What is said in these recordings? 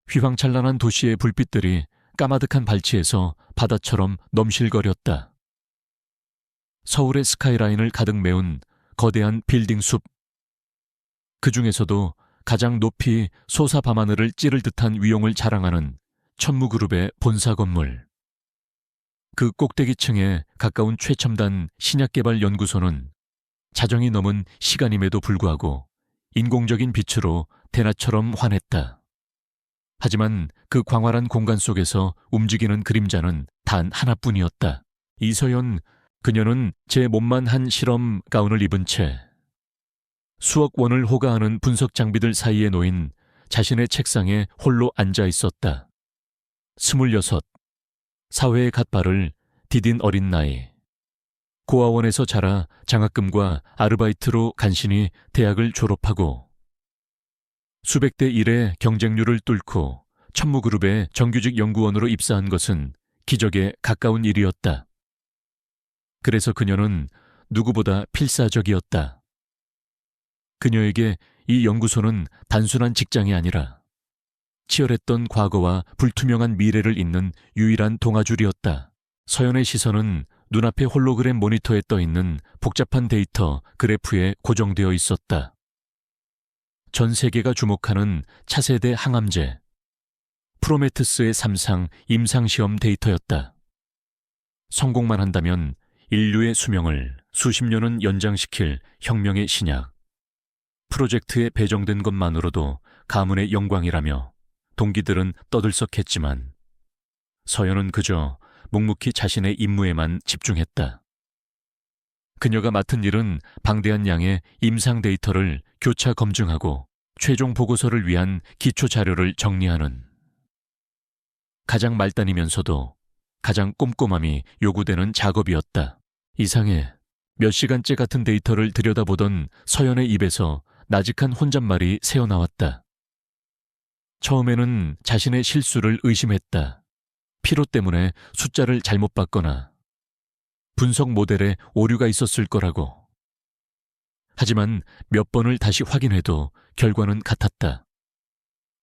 휘황찬란한 도시의 불빛들이 까마득한 발치에서 바다처럼 넘실거렸다. 서울의 스카이라인을 가득 메운 거대한 빌딩 숲. 그 중에서도 가장 높이 솟아 밤하늘을 찌를 듯한 위용을 자랑하는 천무그룹의 본사 건물. 그 꼭대기층에 가까운 최첨단 신약개발연구소는 자정이 넘은 시간임에도 불구하고 인공적인 빛으로 대낮처럼 환했다. 하지만 그 광활한 공간 속에서 움직이는 그림자는 단 하나뿐이었다. 이서연, 그녀는 제 몸만 한 실험 가운을 입은 채 수억 원을 호가하는 분석 장비들 사이에 놓인 자신의 책상에 홀로 앉아 있었다. 26, 사회에 갓 발을 디딘 어린 나이. 고아원에서 자라 장학금과 아르바이트로 간신히 대학을 졸업하고 수백 대 1의 경쟁률을 뚫고 천무그룹의 정규직 연구원으로 입사한 것은 기적에 가까운 일이었다. 그래서 그녀는 누구보다 필사적이었다. 그녀에게 이 연구소는 단순한 직장이 아니라 치열했던 과거와 불투명한 미래를 잇는 유일한 동아줄이었다. 서연의 시선은 눈앞에 홀로그램 모니터에 떠있는 복잡한 데이터 그래프에 고정되어 있었다. 전 세계가 주목하는 차세대 항암제, 프로메테우스의 3상 임상시험 데이터였다. 성공만 한다면 인류의 수명을 수십 년은 연장시킬 혁명의 신약. 프로젝트에 배정된 것만으로도 가문의 영광이라며 동기들은 떠들썩했지만 서연은 그저 묵묵히 자신의 임무에만 집중했다. 그녀가 맡은 일은 방대한 양의 임상 데이터를 교차 검증하고 최종 보고서를 위한 기초 자료를 정리하는 가장 말단이면서도 가장 꼼꼼함이 요구되는 작업이었다. 이상해 몇 시간째 같은 데이터를 들여다보던 서연의 입에서 나직한 혼잣말이 새어나왔다. 처음에는 자신의 실수를 의심했다. 피로 때문에 숫자를 잘못 봤거나 분석 모델에 오류가 있었을 거라고. 하지만 몇 번을 다시 확인해도 결과는 같았다.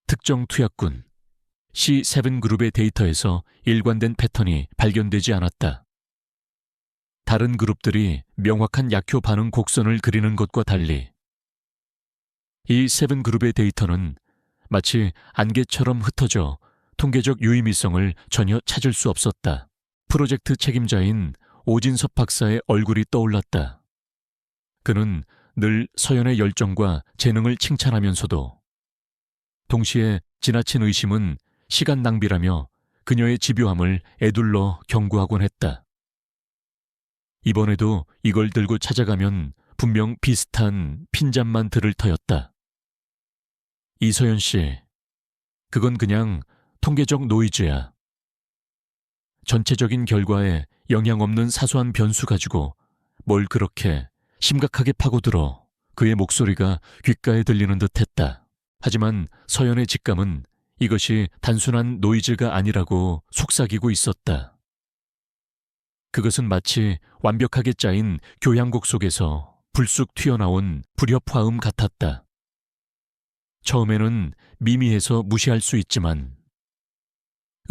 특정 투약군 C7그룹의 데이터에서 일관된 패턴이 발견되지 않았다. 다른 그룹들이 명확한 약효 반응 곡선을 그리는 것과 달리 이 7그룹의 데이터는 마치 안개처럼 흩어져 통계적 유의미성을 전혀 찾을 수 없었다. 프로젝트 책임자인 오진섭 박사의 얼굴이 떠올랐다. 그는 늘 서연의 열정과 재능을 칭찬하면서도 동시에 지나친 의심은 시간 낭비라며 그녀의 집요함을 에둘러 경고하곤 했다. 이번에도 이걸 들고 찾아가면 분명 비슷한 핀잔만 들을 터였다. 이서연 씨, 그건 그냥 통계적 노이즈야. 전체적인 결과에 영향 없는 사소한 변수 가지고 뭘 그렇게 심각하게 파고들어. 그의 목소리가 귓가에 들리는 듯했다. 하지만 서연의 직감은 이것이 단순한 노이즈가 아니라고 속삭이고 있었다. 그것은 마치 완벽하게 짜인 교향곡 속에서 불쑥 튀어나온 불협화음 같았다. 처음에는 미미해서 무시할 수 있지만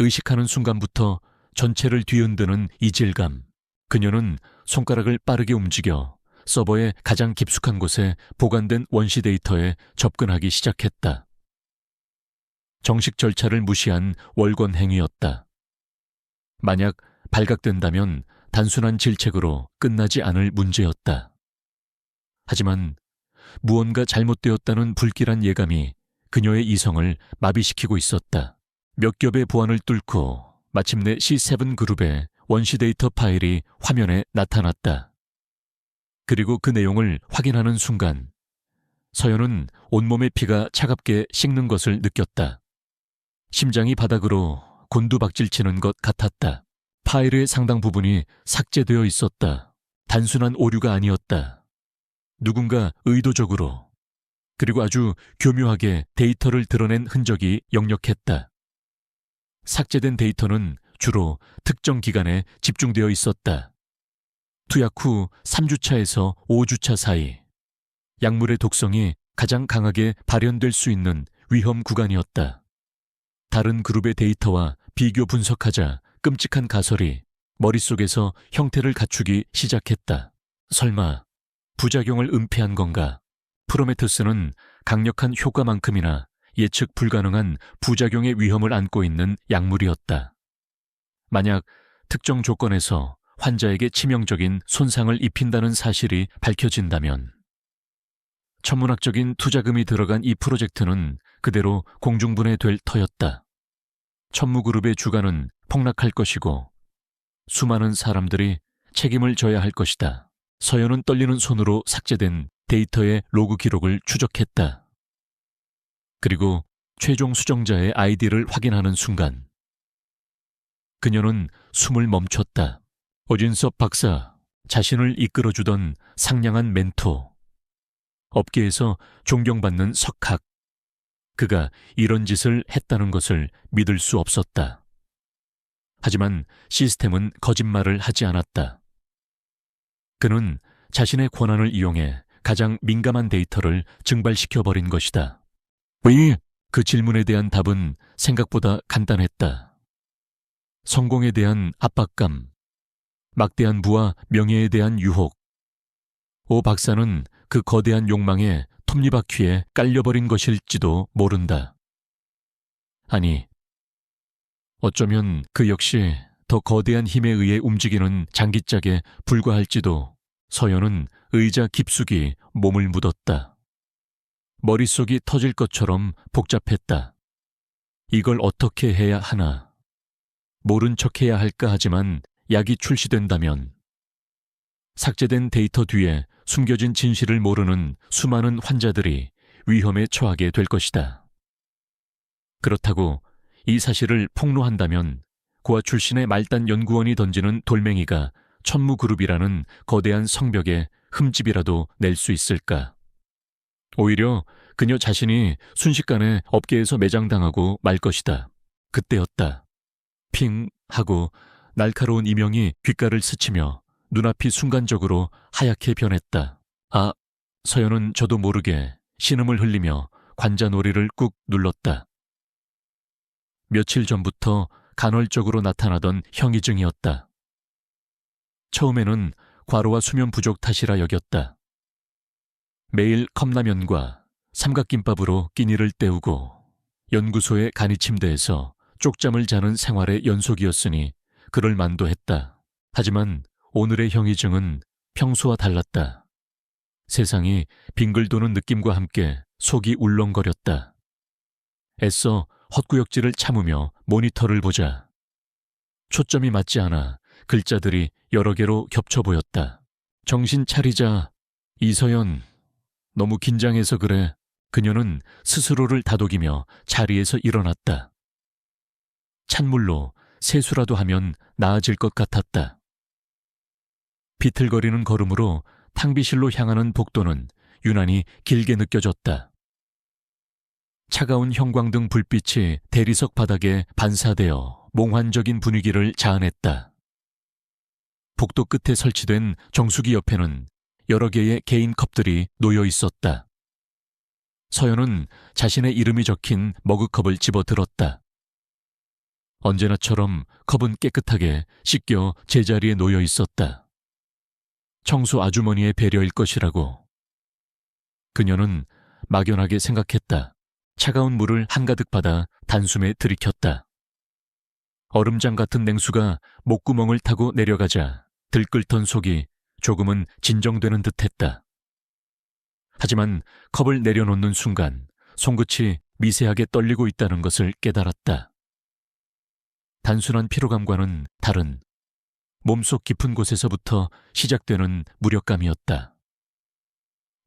의식하는 순간부터 전체를 뒤흔드는 이질감. 그녀는 손가락을 빠르게 움직여 서버의 가장 깊숙한 곳에 보관된 원시 데이터에 접근하기 시작했다. 정식 절차를 무시한 월권 행위였다. 만약 발각된다면 단순한 질책으로 끝나지 않을 문제였다. 하지만 무언가 잘못되었다는 불길한 예감이 그녀의 이성을 마비시키고 있었다. 몇 겹의 보안을 뚫고 마침내 C7그룹의 원시 데이터 파일이 화면에 나타났다. 그리고 그 내용을 확인하는 순간 서연은 온몸의 피가 차갑게 식는 것을 느꼈다. 심장이 바닥으로 곤두박질치는 것 같았다. 파일의 상당 부분이 삭제되어 있었다. 단순한 오류가 아니었다. 누군가 의도적으로 그리고 아주 교묘하게 데이터를 드러낸 흔적이 역력했다. 삭제된 데이터는 주로 특정 기간에 집중되어 있었다. 투약 후 3주차에서 5주차 사이 약물의 독성이 가장 강하게 발현될 수 있는 위험 구간이었다. 다른 그룹의 데이터와 비교 분석하자 끔찍한 가설이 머릿속에서 형태를 갖추기 시작했다. 설마 부작용을 은폐한 건가? 프로메테우스는 강력한 효과만큼이나 예측 불가능한 부작용의 위험을 안고 있는 약물이었다. 만약 특정 조건에서 환자에게 치명적인 손상을 입힌다는 사실이 밝혀진다면 천문학적인 투자금이 들어간 이 프로젝트는 그대로 공중분해될 터였다. 천무그룹의 주가는 폭락할 것이고 수많은 사람들이 책임을 져야 할 것이다. 서연은 떨리는 손으로 삭제된 데이터의 로그 기록을 추적했다. 그리고 최종 수정자의 아이디를 확인하는 순간 그녀는 숨을 멈췄다. 오진섭 박사, 자신을 이끌어주던 상냥한 멘토, 업계에서 존경받는 석학. 그가 이런 짓을 했다는 것을 믿을 수 없었다. 하지만 시스템은 거짓말을 하지 않았다. 그는 자신의 권한을 이용해 가장 민감한 데이터를 증발시켜버린 것이다. 왜? 그 질문에 대한 답은 생각보다 간단했다. 성공에 대한 압박감, 막대한 부와 명예에 대한 유혹. 오 박사는 그 거대한 욕망에 톱니바퀴에 깔려버린 것일지도 모른다. 아니, 어쩌면 그 역시 더 거대한 힘에 의해 움직이는 장기짝에 불과할지도. 서연은 의자 깊숙이 몸을 묻었다. 머릿속이 터질 것처럼 복잡했다. 이걸 어떻게 해야 하나? 모른 척해야 할까 하지만 약이 출시된다면 삭제된 데이터 뒤에 숨겨진 진실을 모르는 수많은 환자들이 위험에 처하게 될 것이다. 그렇다고 이 사실을 폭로한다면 고아 출신의 말단 연구원이 던지는 돌멩이가 천무그룹이라는 거대한 성벽에 흠집이라도 낼 수 있을까? 오히려 그녀 자신이 순식간에 업계에서 매장당하고 말 것이다. 그때였다. 핑 하고 날카로운 이명이 귓가를 스치며 눈앞이 순간적으로 하얗게 변했다. 아, 서연은 저도 모르게 신음을 흘리며 관자놀이를 꾹 눌렀다. 며칠 전부터 간헐적으로 나타나던 형이증이었다. 처음에는 과로와 수면 부족 탓이라 여겼다. 매일 컵라면과 삼각김밥으로 끼니를 때우고 연구소의 간이 침대에서 쪽잠을 자는 생활의 연속이었으니 그럴 만도 했다. 하지만 오늘의 형이증은 평소와 달랐다. 세상이 빙글 도는 느낌과 함께 속이 울렁거렸다. 애써 헛구역질을 참으며 모니터를 보자. 초점이 맞지 않아 글자들이 여러 개로 겹쳐 보였다. 정신 차리자. 이서연, 너무 긴장해서 그래. 그녀는 스스로를 다독이며 자리에서 일어났다. 찬물로 세수라도 하면 나아질 것 같았다. 비틀거리는 걸음으로 탕비실로 향하는 복도는 유난히 길게 느껴졌다. 차가운 형광등 불빛이 대리석 바닥에 반사되어 몽환적인 분위기를 자아냈다. 복도 끝에 설치된 정수기 옆에는 여러 개의 개인 컵들이 놓여 있었다. 서연은 자신의 이름이 적힌 머그컵을 집어들었다. 언제나처럼 컵은 깨끗하게 씻겨 제자리에 놓여 있었다. 청소 아주머니의 배려일 것이라고. 그녀는 막연하게 생각했다. 차가운 물을 한가득 받아 단숨에 들이켰다. 얼음장 같은 냉수가 목구멍을 타고 내려가자 들끓던 속이 조금은 진정되는 듯했다. 하지만 컵을 내려놓는 순간 손끝이 미세하게 떨리고 있다는 것을 깨달았다. 단순한 피로감과는 다른 몸속 깊은 곳에서부터 시작되는 무력감이었다.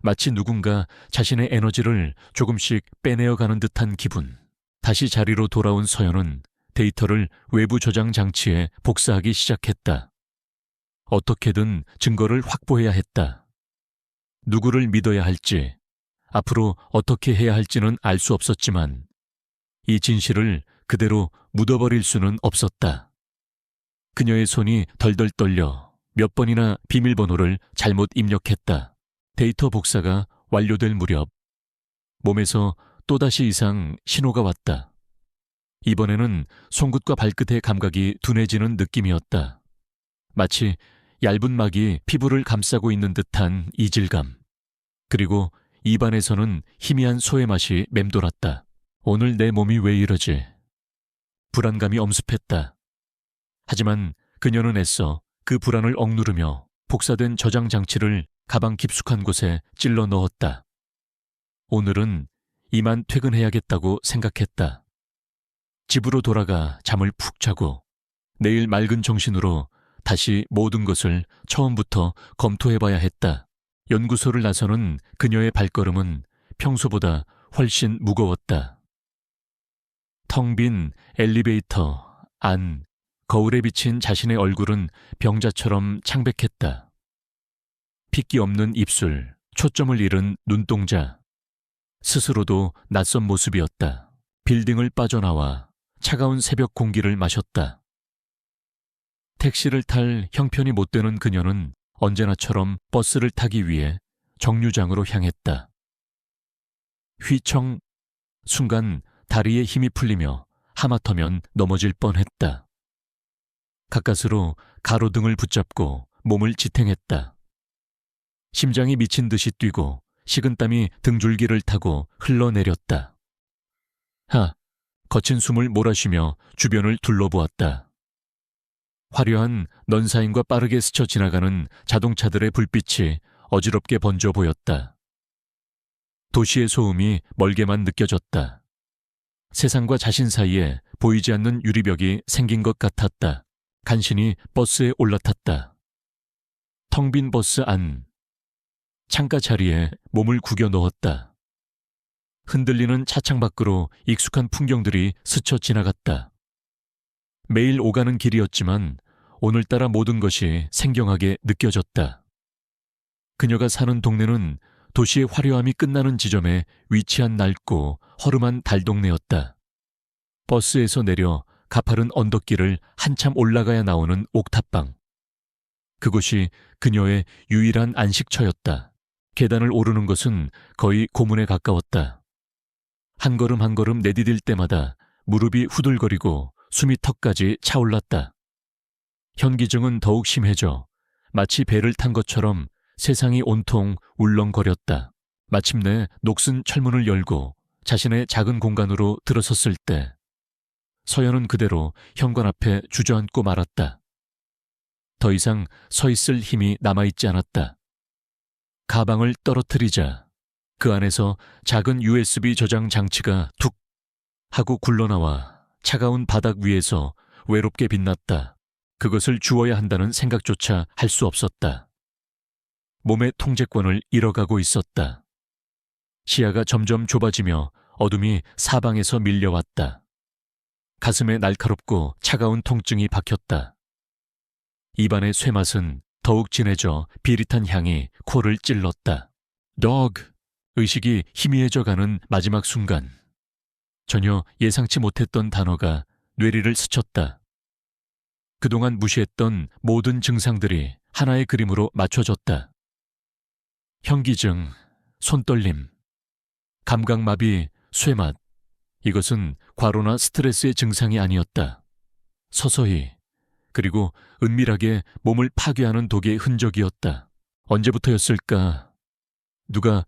마치 누군가 자신의 에너지를 조금씩 빼내어가는 듯한 기분. 다시 자리로 돌아온 서연은 데이터를 외부 저장 장치에 복사하기 시작했다. 어떻게든 증거를 확보해야 했다. 누구를 믿어야 할지, 앞으로 어떻게 해야 할지는 알 수 없었지만 이 진실을 그대로 묻어버릴 수는 없었다. 그녀의 손이 덜덜 떨려 몇 번이나 비밀번호를 잘못 입력했다. 데이터 복사가 완료될 무렵 몸에서 또다시 이상 신호가 왔다. 이번에는 송곳과 발끝의 감각이 둔해지는 느낌이었다. 마치 얇은 막이 피부를 감싸고 있는 듯한 이질감. 그리고 입안에서는 희미한 소의 맛이 맴돌았다. 오늘 내 몸이 왜 이러지? 불안감이 엄습했다. 하지만 그녀는 애써 그 불안을 억누르며 복사된 저장 장치를 가방 깊숙한 곳에 찔러 넣었다. 오늘은 이만 퇴근해야겠다고 생각했다. 집으로 돌아가 잠을 푹 자고 내일 맑은 정신으로 다시 모든 것을 처음부터 검토해봐야 했다. 연구소를 나서는 그녀의 발걸음은 평소보다 훨씬 무거웠다. 텅 빈 엘리베이터 안, 거울에 비친 자신의 얼굴은 병자처럼 창백했다. 핏기 없는 입술, 초점을 잃은 눈동자. 스스로도 낯선 모습이었다. 빌딩을 빠져나와 차가운 새벽 공기를 마셨다. 택시를 탈 형편이 못 되는 그녀는 언제나처럼 버스를 타기 위해 정류장으로 향했다. 휘청, 순간 다리에 힘이 풀리며 하마터면 넘어질 뻔했다. 가까스로 가로등을 붙잡고 몸을 지탱했다. 심장이 미친 듯이 뛰고 식은땀이 등줄기를 타고 흘러내렸다. 거친 숨을 몰아쉬며 주변을 둘러보았다. 화려한 넌사인과 빠르게 스쳐 지나가는 자동차들의 불빛이 어지럽게 번져 보였다. 도시의 소음이 멀게만 느껴졌다. 세상과 자신 사이에 보이지 않는 유리벽이 생긴 것 같았다. 간신히 버스에 올라탔다. 텅 빈 버스 안. 창가 자리에 몸을 구겨 넣었다. 흔들리는 차창 밖으로 익숙한 풍경들이 스쳐 지나갔다. 매일 오가는 길이었지만 오늘따라 모든 것이 생경하게 느껴졌다. 그녀가 사는 동네는 도시의 화려함이 끝나는 지점에 위치한 낡고 허름한 달동네였다. 버스에서 내려 가파른 언덕길을 한참 올라가야 나오는 옥탑방. 그곳이 그녀의 유일한 안식처였다. 계단을 오르는 것은 거의 고문에 가까웠다. 한 걸음 한 걸음 내디딜 때마다 무릎이 후들거리고 숨이 턱까지 차올랐다. 현기증은 더욱 심해져 마치 배를 탄 것처럼 세상이 온통 울렁거렸다. 마침내 녹슨 철문을 열고 자신의 작은 공간으로 들어섰을 때 서연은 그대로 현관 앞에 주저앉고 말았다. 더 이상 서 있을 힘이 남아있지 않았다. 가방을 떨어뜨리자 그 안에서 작은 USB 저장 장치가 툭 하고 굴러나와 차가운 바닥 위에서 외롭게 빛났다. 그것을 주워야 한다는 생각조차 할 수 없었다. 몸의 통제권을 잃어가고 있었다. 시야가 점점 좁아지며 어둠이 사방에서 밀려왔다. 가슴에 날카롭고 차가운 통증이 박혔다. 입안의 쇠맛은 더욱 진해져 비릿한 향이 코를 찔렀다. Dog! 의식이 희미해져가는 마지막 순간 전혀 예상치 못했던 단어가 뇌리를 스쳤다. 그동안 무시했던 모든 증상들이 하나의 그림으로 맞춰졌다. 현기증, 손떨림, 감각마비, 쇠맛. 이것은 과로나 스트레스의 증상이 아니었다. 서서히 그리고 은밀하게 몸을 파괴하는 독의 흔적이었다. 언제부터였을까? 누가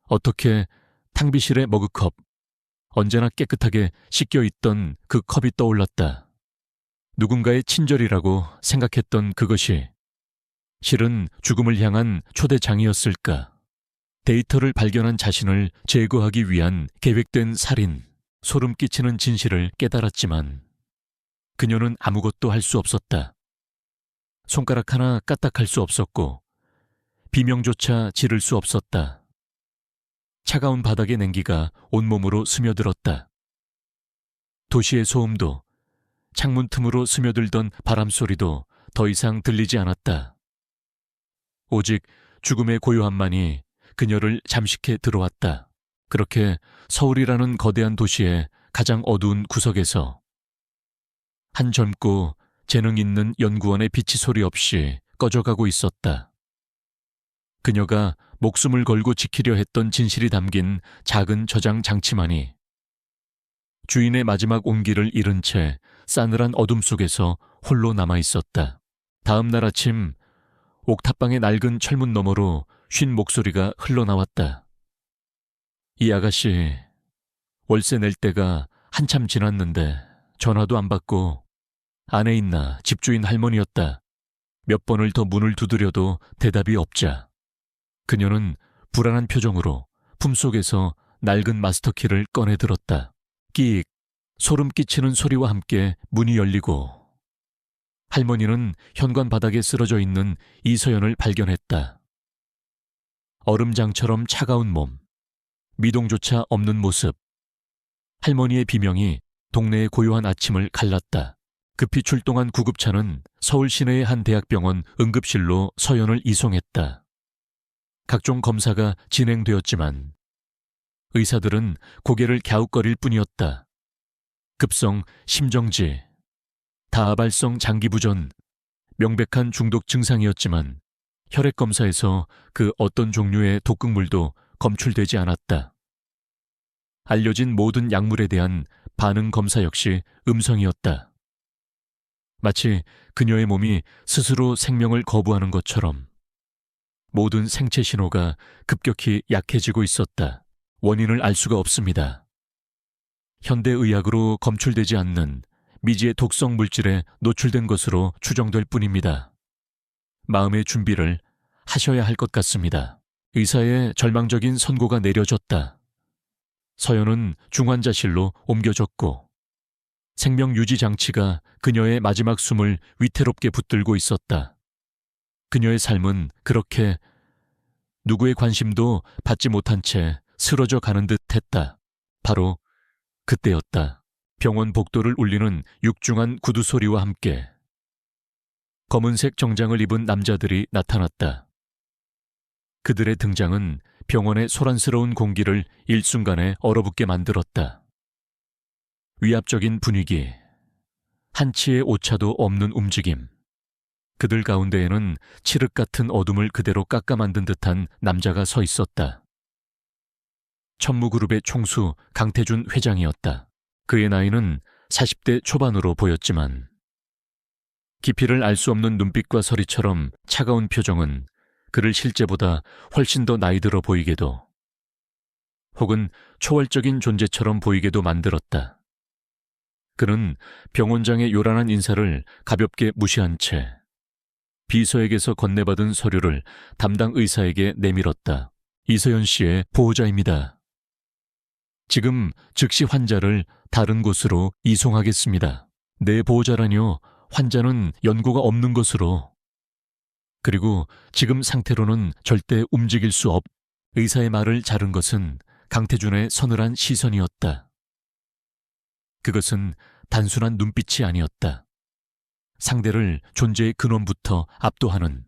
어떻게 탕비실의 머그컵, 언제나 깨끗하게 씻겨있던 그 컵이 떠올랐다. 누군가의 친절이라고 생각했던 그것이 실은 죽음을 향한 초대장이었을까? 데이터를 발견한 자신을 제거하기 위한 계획된 살인, 소름 끼치는 진실을 깨달았지만 그녀는 아무것도 할 수 없었다. 손가락 하나 까딱할 수 없었고 비명조차 지를 수 없었다. 차가운 바닥의 냉기가 온몸으로 스며들었다. 도시의 소음도 창문 틈으로 스며들던 바람소리도 더 이상 들리지 않았다. 오직 죽음의 고요함만이 그녀를 잠식해 들어왔다. 그렇게 서울이라는 거대한 도시의 가장 어두운 구석에서 한 젊고 재능 있는 연구원의 빛이 소리 없이 꺼져가고 있었다. 그녀가 목숨을 걸고 지키려 했던 진실이 담긴 작은 저장 장치만이 주인의 마지막 온기를 잃은 채 싸늘한 어둠 속에서 홀로 남아 있었다. 다음 날 아침 옥탑방의 낡은 철문 너머로 쉰 목소리가 흘러나왔다. 이 아가씨, 월세 낼 때가 한참 지났는데 전화도 안 받고 안에 있나 집주인 할머니였다. 몇 번을 더 문을 두드려도 대답이 없자 그녀는 불안한 표정으로 품속에서 낡은 마스터키를 꺼내 들었다. 끼익, 소름 끼치는 소리와 함께 문이 열리고 할머니는 현관 바닥에 쓰러져 있는 이서연을 발견했다. 얼음장처럼 차가운 몸, 미동조차 없는 모습. 할머니의 비명이 동네의 고요한 아침을 갈랐다. 급히 출동한 구급차는 서울 시내의 한 대학병원 응급실로 서연을 이송했다. 각종 검사가 진행되었지만 의사들은 고개를 갸웃거릴 뿐이었다. 급성 심정지, 다발성 장기부전, 명백한 중독 증상이었지만 혈액 검사에서 그 어떤 종류의 독극물도 검출되지 않았다. 알려진 모든 약물에 대한 반응 검사 역시 음성이었다. 마치 그녀의 몸이 스스로 생명을 거부하는 것처럼 모든 생체 신호가 급격히 약해지고 있었다. 원인을 알 수가 없습니다. 현대의학으로 검출되지 않는 미지의 독성 물질에 노출된 것으로 추정될 뿐입니다. 마음의 준비를 하셔야 할 것 같습니다. 의사의 절망적인 선고가 내려졌다. 서연은 중환자실로 옮겨졌고 생명 유지 장치가 그녀의 마지막 숨을 위태롭게 붙들고 있었다. 그녀의 삶은 그렇게 누구의 관심도 받지 못한 채 쓰러져 가는 듯 했다. 바로 그때였다. 병원 복도를 울리는 육중한 구두 소리와 함께 검은색 정장을 입은 남자들이 나타났다. 그들의 등장은 병원의 소란스러운 공기를 일순간에 얼어붙게 만들었다. 위압적인 분위기, 한치의 오차도 없는 움직임. 그들 가운데에는 칠흑 같은 어둠을 그대로 깎아 만든 듯한 남자가 서 있었다. 천무그룹의 총수 강태준 회장이었다. 그의 나이는 40대 초반으로 보였지만 깊이를 알 수 없는 눈빛과 서리처럼 차가운 표정은 그를 실제보다 훨씬 더 나이 들어 보이게도 혹은 초월적인 존재처럼 보이게도 만들었다. 그는 병원장의 요란한 인사를 가볍게 무시한 채 비서에게서 건네받은 서류를 담당 의사에게 내밀었다. 이서연 씨의 보호자입니다. 지금 즉시 환자를 다른 곳으로 이송하겠습니다. 내 보호자라뇨. 환자는 연고가 없는 것으로. 그리고 지금 상태로는 절대 움직일 수 없. 의사의 말을 자른 것은 강태준의 서늘한 시선이었다. 그것은 단순한 눈빛이 아니었다. 상대를 존재의 근원부터 압도하는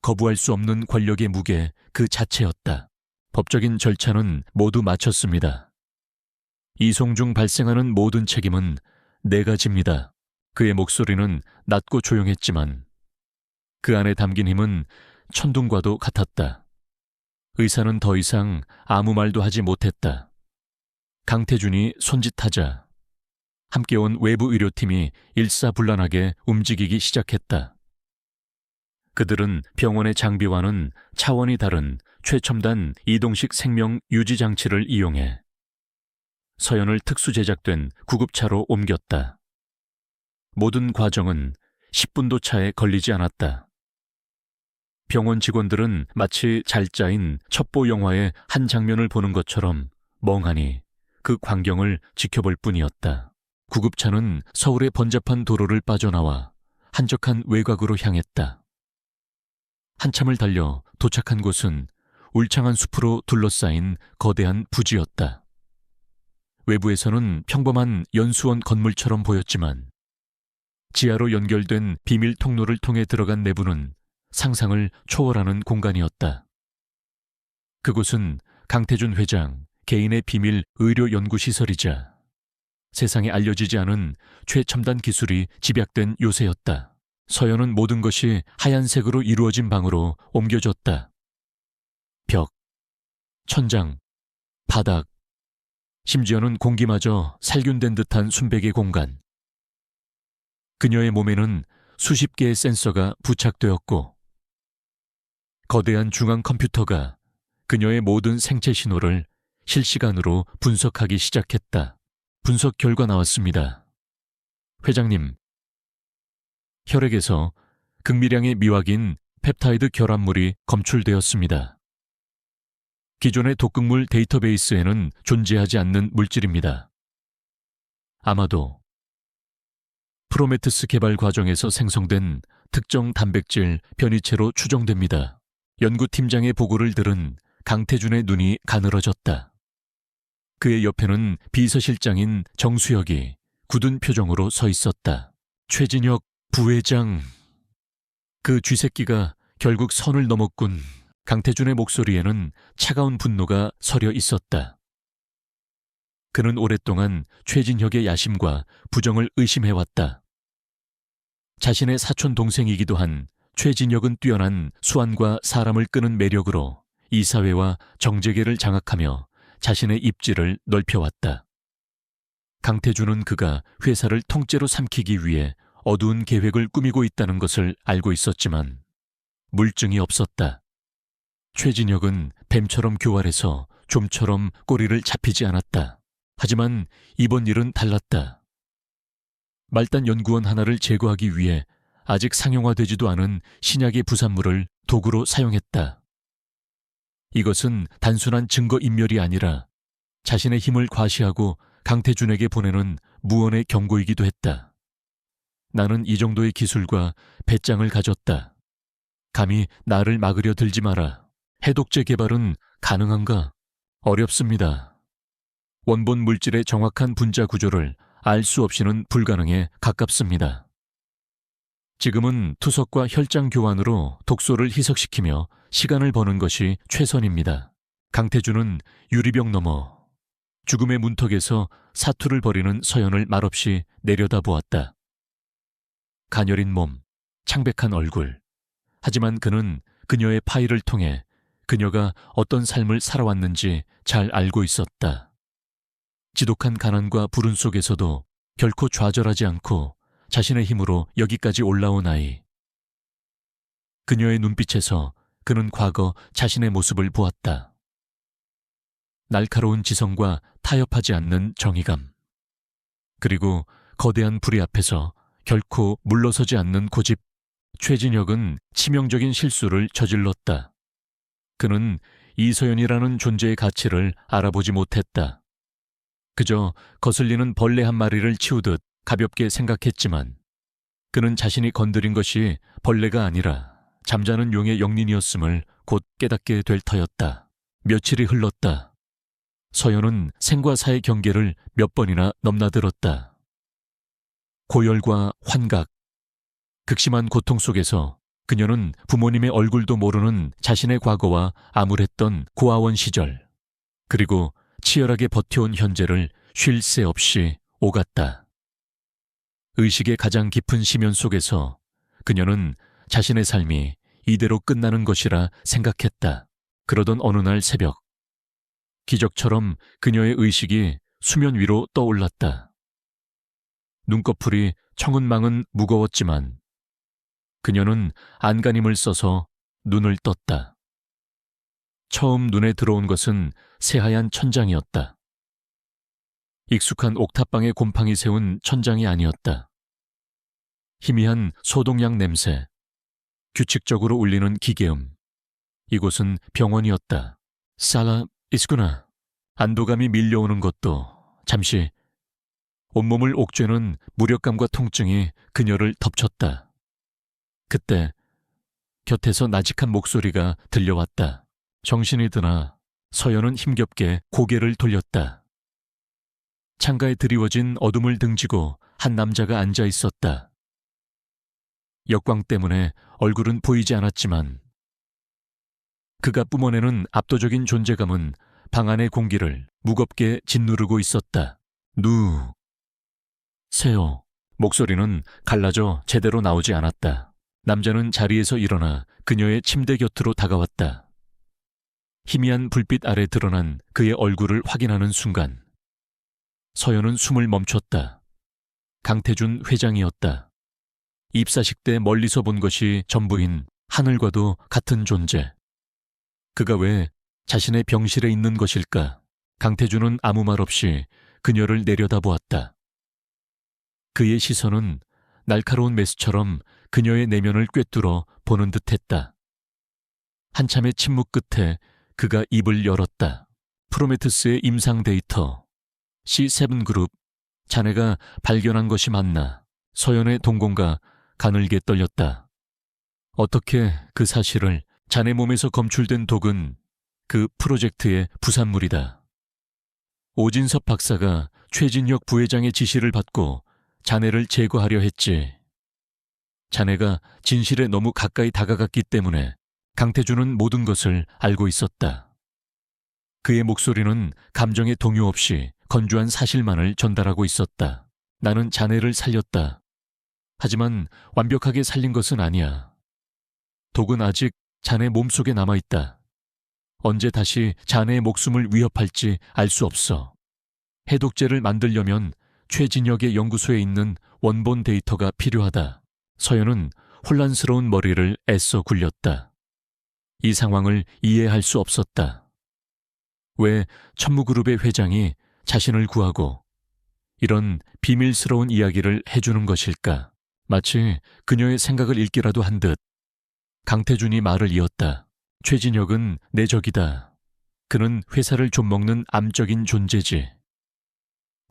거부할 수 없는 권력의 무게 그 자체였다. 법적인 절차는 모두 마쳤습니다. 이송 중 발생하는 모든 책임은 내가 집니다. 그의 목소리는 낮고 조용했지만 그 안에 담긴 힘은 천둥과도 같았다. 의사는 더 이상 아무 말도 하지 못했다. 강태준이 손짓하자 함께 온 외부 의료팀이 일사불란하게 움직이기 시작했다. 그들은 병원의 장비와는 차원이 다른 최첨단 이동식 생명 유지 장치를 이용해 서연을 특수 제작된 구급차로 옮겼다. 모든 과정은 10분도 차에 걸리지 않았다. 병원 직원들은 마치 잘 짜인 첩보 영화의 한 장면을 보는 것처럼 멍하니 그 광경을 지켜볼 뿐이었다. 구급차는 서울의 번잡한 도로를 빠져나와 한적한 외곽으로 향했다. 한참을 달려 도착한 곳은 울창한 숲으로 둘러싸인 거대한 부지였다. 외부에서는 평범한 연수원 건물처럼 보였지만 지하로 연결된 비밀 통로를 통해 들어간 내부는 상상을 초월하는 공간이었다. 그곳은 강태준 회장 개인의 비밀 의료연구시설이자 세상에 알려지지 않은 최첨단 기술이 집약된 요새였다. 서연은 모든 것이 하얀색으로 이루어진 방으로 옮겨졌다. 벽, 천장, 바닥, 심지어는 공기마저 살균된 듯한 순백의 공간. 그녀의 몸에는 수십 개의 센서가 부착되었고 거대한 중앙 컴퓨터가 그녀의 모든 생체 신호를 실시간으로 분석하기 시작했다. 분석 결과 나왔습니다. 회장님, 혈액에서 극미량의 미확인 펩타이드 결합물이 검출되었습니다. 기존의 독극물 데이터베이스에는 존재하지 않는 물질입니다. 아마도 프로메테스 개발 과정에서 생성된 특정 단백질 변이체로 추정됩니다. 연구팀장의 보고를 들은 강태준의 눈이 가늘어졌다. 그의 옆에는 비서실장인 정수혁이 굳은 표정으로 서 있었다. 최진혁 부회장, 그 쥐새끼가 결국 선을 넘었군. 강태준의 목소리에는 차가운 분노가 서려 있었다. 그는 오랫동안 최진혁의 야심과 부정을 의심해왔다. 자신의 사촌 동생이기도 한 최진혁은 뛰어난 수완과 사람을 끄는 매력으로 이 사회와 정재계를 장악하며 자신의 입지를 넓혀왔다. 강태준은 그가 회사를 통째로 삼키기 위해 어두운 계획을 꾸미고 있다는 것을 알고 있었지만 물증이 없었다. 최진혁은 뱀처럼 교활해서 좀처럼 꼬리를 잡히지 않았다. 하지만 이번 일은 달랐다. 말단 연구원 하나를 제거하기 위해 아직 상용화되지도 않은 신약의 부산물을 도구로 사용했다. 이것은 단순한 증거인멸이 아니라 자신의 힘을 과시하고 강태준에게 보내는 무언의 경고이기도 했다. 나는 이 정도의 기술과 배짱을 가졌다. 감히 나를 막으려 들지 마라. 해독제 개발은 가능한가? 어렵습니다. 원본 물질의 정확한 분자 구조를 알 수 없이는 불가능에 가깝습니다. 지금은 투석과 혈장 교환으로 독소를 희석시키며 시간을 버는 것이 최선입니다. 강태준은 유리병 너머 죽음의 문턱에서 사투를 벌이는 서연을 말없이 내려다보았다. 가녀린 몸, 창백한 얼굴. 하지만 그는 그녀의 파일을 통해 그녀가 어떤 삶을 살아왔는지 잘 알고 있었다. 지독한 가난과 불운 속에서도 결코 좌절하지 않고 자신의 힘으로 여기까지 올라온 아이. 그녀의 눈빛에서 그는 과거 자신의 모습을 보았다. 날카로운 지성과 타협하지 않는 정의감. 그리고 거대한 불의 앞에서 결코 물러서지 않는 고집. 최진혁은 치명적인 실수를 저질렀다. 그는 이서연이라는 존재의 가치를 알아보지 못했다. 그저 거슬리는 벌레 한 마리를 치우듯 가볍게 생각했지만 그는 자신이 건드린 것이 벌레가 아니라 잠자는 용의 영린이었음을 곧 깨닫게 될 터였다. 며칠이 흘렀다. 서연은 생과 사의 경계를 몇 번이나 넘나들었다. 고열과 환각, 극심한 고통 속에서 그녀는 부모님의 얼굴도 모르는 자신의 과거와 암울했던 고아원 시절, 그리고 치열하게 버텨온 현재를 쉴 새 없이 오갔다. 의식의 가장 깊은 심연 속에서 그녀는 자신의 삶이 이대로 끝나는 것이라 생각했다. 그러던 어느 날 새벽, 기적처럼 그녀의 의식이 수면 위로 떠올랐다. 눈꺼풀이 청은망은 무거웠지만 그녀는 안간힘을 써서 눈을 떴다. 처음 눈에 들어온 것은 새하얀 천장이었다. 익숙한 옥탑방의 곰팡이 세운 천장이 아니었다. 희미한 소독약 냄새, 규칙적으로 울리는 기계음. 이곳은 병원이었다. 살라 있구나. 안도감이 밀려오는 것도 잠시. 온몸을 옥죄는 무력감과 통증이 그녀를 덮쳤다. 그때 곁에서 나직한 목소리가 들려왔다. 정신이 드나 서연은 힘겹게 고개를 돌렸다. 창가에 드리워진 어둠을 등지고 한 남자가 앉아 있었다. 역광 때문에 얼굴은 보이지 않았지만 그가 뿜어내는 압도적인 존재감은 방 안의 공기를 무겁게 짓누르고 있었다. 세요. 목소리는 갈라져 제대로 나오지 않았다. 남자는 자리에서 일어나 그녀의 침대 곁으로 다가왔다. 희미한 불빛 아래 드러난 그의 얼굴을 확인하는 순간 서연은 숨을 멈췄다. 강태준 회장이었다. 입사식 때 멀리서 본 것이 전부인 하늘과도 같은 존재. 그가 왜 자신의 병실에 있는 것일까? 강태준은 아무 말 없이 그녀를 내려다보았다. 그의 시선은 날카로운 메스처럼 그녀의 내면을 꿰뚫어 보는 듯했다. 한참의 침묵 끝에 그가 입을 열었다. 프로메테스의 임상 데이터, C7그룹, 자네가 발견한 것이 맞나? 서연의 동공과 가늘게 떨렸다. 어떻게 그 사실을? 자네 몸에서 검출된 독은 그 프로젝트의 부산물이다. 오진섭 박사가 최진혁 부회장의 지시를 받고 자네를 제거하려 했지. 자네가 진실에 너무 가까이 다가갔기 때문에 강태준은 모든 것을 알고 있었다. 그의 목소리는 감정의 동요 없이 건조한 사실만을 전달하고 있었다. 나는 자네를 살렸다. 하지만 완벽하게 살린 것은 아니야. 독은 아직 자네 몸속에 남아있다. 언제 다시 자네의 목숨을 위협할지 알 수 없어. 해독제를 만들려면 최진혁의 연구소에 있는 원본 데이터가 필요하다. 서연은 혼란스러운 머리를 애써 굴렸다. 이 상황을 이해할 수 없었다. 왜 천무그룹의 회장이 자신을 구하고 이런 비밀스러운 이야기를 해주는 것일까? 마치 그녀의 생각을 읽기라도 한 듯 강태준이 말을 이었다. 최진혁은 내 적이다. 그는 회사를 좀먹는 암적인 존재지.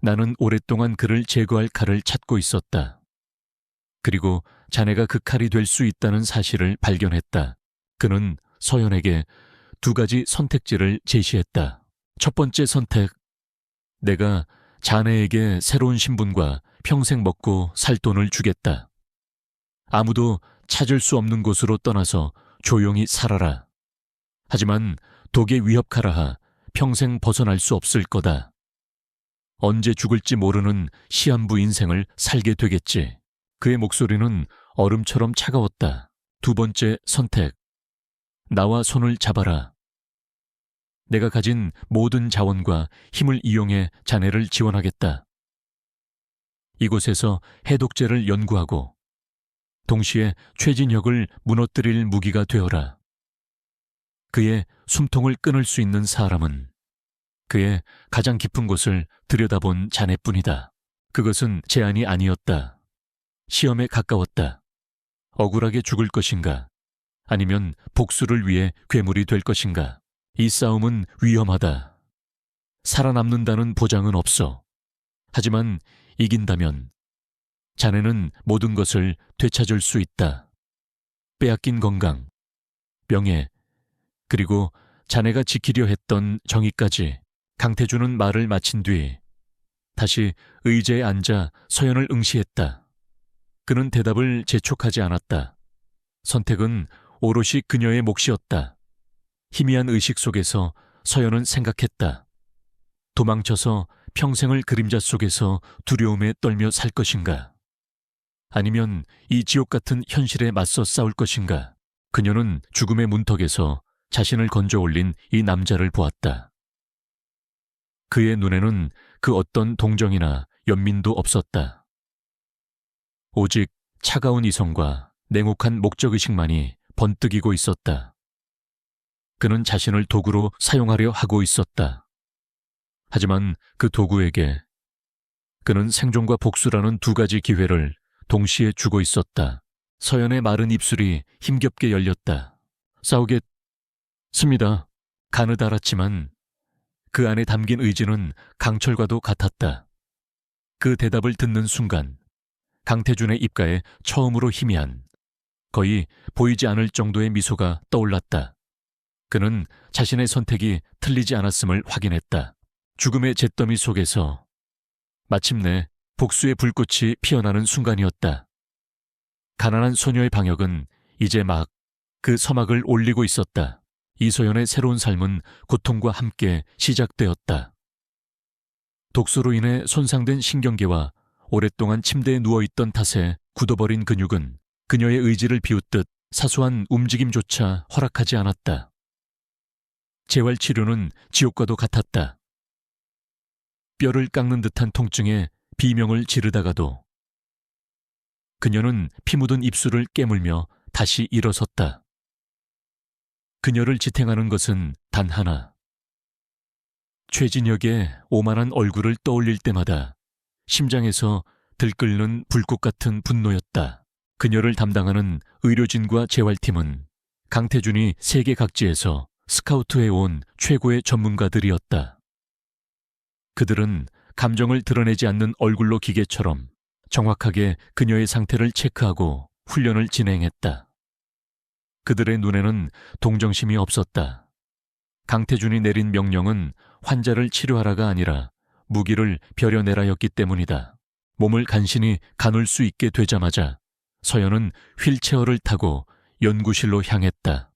나는 오랫동안 그를 제거할 칼을 찾고 있었다. 그리고 자네가 그 칼이 될 수 있다는 사실을 발견했다. 그는 서연에게 두 가지 선택지를 제시했다. 첫 번째 선택, 내가 자네에게 새로운 신분과 평생 먹고 살 돈을 주겠다. 아무도 찾을 수 없는 곳으로 떠나서 조용히 살아라. 하지만 독의 위협하라하 평생 벗어날 수 없을 거다. 언제 죽을지 모르는 시한부 인생을 살게 되겠지. 그의 목소리는 얼음처럼 차가웠다. 두 번째 선택, 나와 손을 잡아라. 내가 가진 모든 자원과 힘을 이용해 자네를 지원하겠다. 이곳에서 해독제를 연구하고 동시에 최진혁을 무너뜨릴 무기가 되어라. 그의 숨통을 끊을 수 있는 사람은 그의 가장 깊은 곳을 들여다본 자네뿐이다. 그것은 제안이 아니었다. 시험에 가까웠다. 억울하게 죽을 것인가? 아니면 복수를 위해 괴물이 될 것인가? 이 싸움은 위험하다. 살아남는다는 보장은 없어. 하지만 이긴다면 자네는 모든 것을 되찾을 수 있다. 빼앗긴 건강, 명예, 그리고 자네가 지키려 했던 정의까지. 강태준은 말을 마친 뒤 다시 의자에 앉아 서연을 응시했다. 그는 대답을 재촉하지 않았다. 선택은 오롯이 그녀의 몫이었다. 희미한 의식 속에서 서연은 생각했다. 도망쳐서 평생을 그림자 속에서 두려움에 떨며 살 것인가? 아니면 이 지옥 같은 현실에 맞서 싸울 것인가? 그녀는 죽음의 문턱에서 자신을 건져 올린 이 남자를 보았다. 그의 눈에는 그 어떤 동정이나 연민도 없었다. 오직 차가운 이성과 냉혹한 목적의식만이 번뜩이고 있었다. 그는 자신을 도구로 사용하려 하고 있었다. 하지만 그 도구에게 그는 생존과 복수라는 두 가지 기회를 동시에 주고 있었다. 서연의 마른 입술이 힘겹게 열렸다. 싸우겠습니다. 가느다랗지만 그 안에 담긴 의지는 강철과도 같았다. 그 대답을 듣는 순간 강태준의 입가에 처음으로 희미한, 거의 보이지 않을 정도의 미소가 떠올랐다. 그는 자신의 선택이 틀리지 않았음을 확인했다. 죽음의 잿더미 속에서 마침내 복수의 불꽃이 피어나는 순간이었다. 가난한 소녀의 방역은 이제 막 그 서막을 올리고 있었다. 이소연의 새로운 삶은 고통과 함께 시작되었다. 독소로 인해 손상된 신경계와 오랫동안 침대에 누워있던 탓에 굳어버린 근육은 그녀의 의지를 비웃듯 사소한 움직임조차 허락하지 않았다. 재활치료는 지옥과도 같았다. 뼈를 깎는 듯한 통증에 비명을 지르다가도 그녀는 피 묻은 입술을 깨물며 다시 일어섰다. 그녀를 지탱하는 것은 단 하나. 최진혁의 오만한 얼굴을 떠올릴 때마다 심장에서 들끓는 불꽃 같은 분노였다. 그녀를 담당하는 의료진과 재활팀은 강태준이 세계 각지에서 스카우트해온 최고의 전문가들이었다. 그들은 감정을 드러내지 않는 얼굴로 기계처럼 정확하게 그녀의 상태를 체크하고 훈련을 진행했다. 그들의 눈에는 동정심이 없었다. 강태준이 내린 명령은 환자를 치료하라가 아니라 무기를 벼려내라였기 때문이다. 몸을 간신히 가눌 수 있게 되자마자 서연은 휠체어를 타고 연구실로 향했다.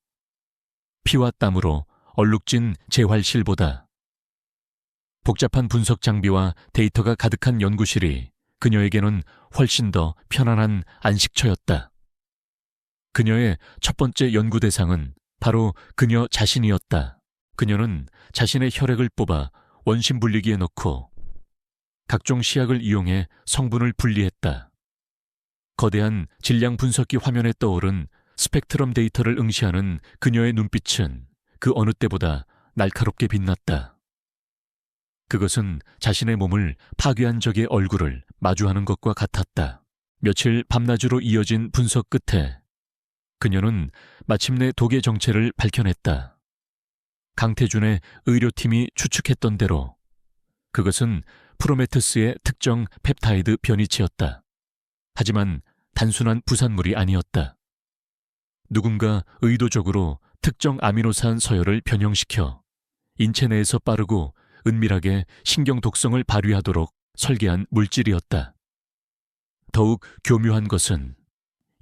피와 땀으로 얼룩진 재활실보다 복잡한 분석 장비와 데이터가 가득한 연구실이 그녀에게는 훨씬 더 편안한 안식처였다. 그녀의 첫 번째 연구 대상은 바로 그녀 자신이었다. 그녀는 자신의 혈액을 뽑아 원심 분리기에 넣고 각종 시약을 이용해 성분을 분리했다. 거대한 질량 분석기 화면에 떠오른 스펙트럼 데이터를 응시하는 그녀의 눈빛은 그 어느 때보다 날카롭게 빛났다. 그것은 자신의 몸을 파괴한 적의 얼굴을 마주하는 것과 같았다. 며칠 밤낮으로 이어진 분석 끝에 그녀는 마침내 독의 정체를 밝혀냈다. 강태준의 의료팀이 추측했던 대로 그것은 프로메테스의 특정 펩타이드 변이체였다. 하지만 단순한 부산물이 아니었다. 누군가 의도적으로 특정 아미노산 서열을 변형시켜 인체 내에서 빠르고 은밀하게 신경 독성을 발휘하도록 설계한 물질이었다. 더욱 교묘한 것은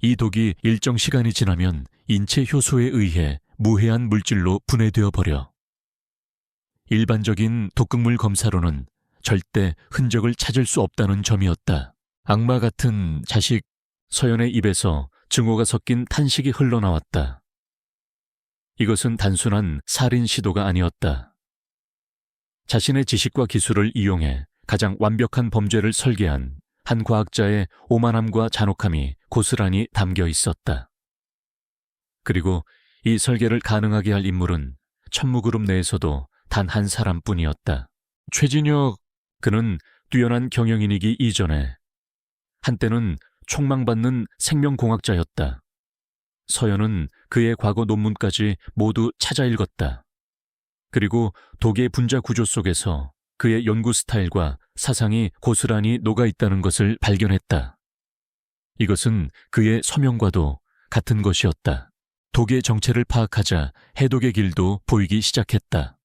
이 독이 일정 시간이 지나면 인체 효소에 의해 무해한 물질로 분해되어 버려 일반적인 독극물 검사로는 절대 흔적을 찾을 수 없다는 점이었다. 악마 같은 자식. 서연의 입에서 증오가 섞인 탄식이 흘러나왔다. 이것은 단순한 살인 시도가 아니었다. 자신의 지식과 기술을 이용해 가장 완벽한 범죄를 설계한 한 과학자의 오만함과 잔혹함이 고스란히 담겨 있었다. 그리고 이 설계를 가능하게 할 인물은 천무그룹 내에서도 단 한 사람뿐이었다. 최진혁. 그는 뛰어난 경영인이기 이전에 한때는 촉망받는 생명공학자였다. 서연은 그의 과거 논문까지 모두 찾아 읽었다. 그리고 독의 분자 구조 속에서 그의 연구 스타일과 사상이 고스란히 녹아있다는 것을 발견했다. 이것은 그의 소명과도 같은 것이었다. 독의 정체를 파악하자 해독의 길도 보이기 시작했다.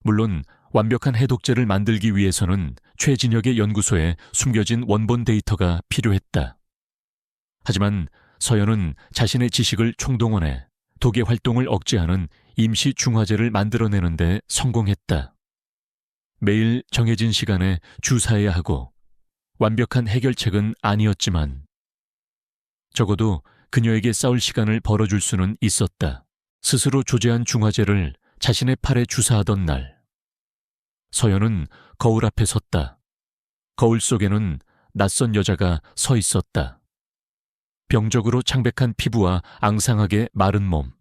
물론 완벽한 해독제를 만들기 위해서는 최진혁의 연구소에 숨겨진 원본 데이터가 필요했다. 하지만 서연은 자신의 지식을 총동원해 독의 활동을 억제하는 임시 중화제를 만들어내는 데 성공했다. 매일 정해진 시간에 주사해야 하고 완벽한 해결책은 아니었지만 적어도 그녀에게 싸울 시간을 벌어줄 수는 있었다. 스스로 조제한 중화제를 자신의 팔에 주사하던 날 서연은 거울 앞에 섰다. 거울 속에는 낯선 여자가 서 있었다. 병적으로 창백한 피부와 앙상하게 마른 몸.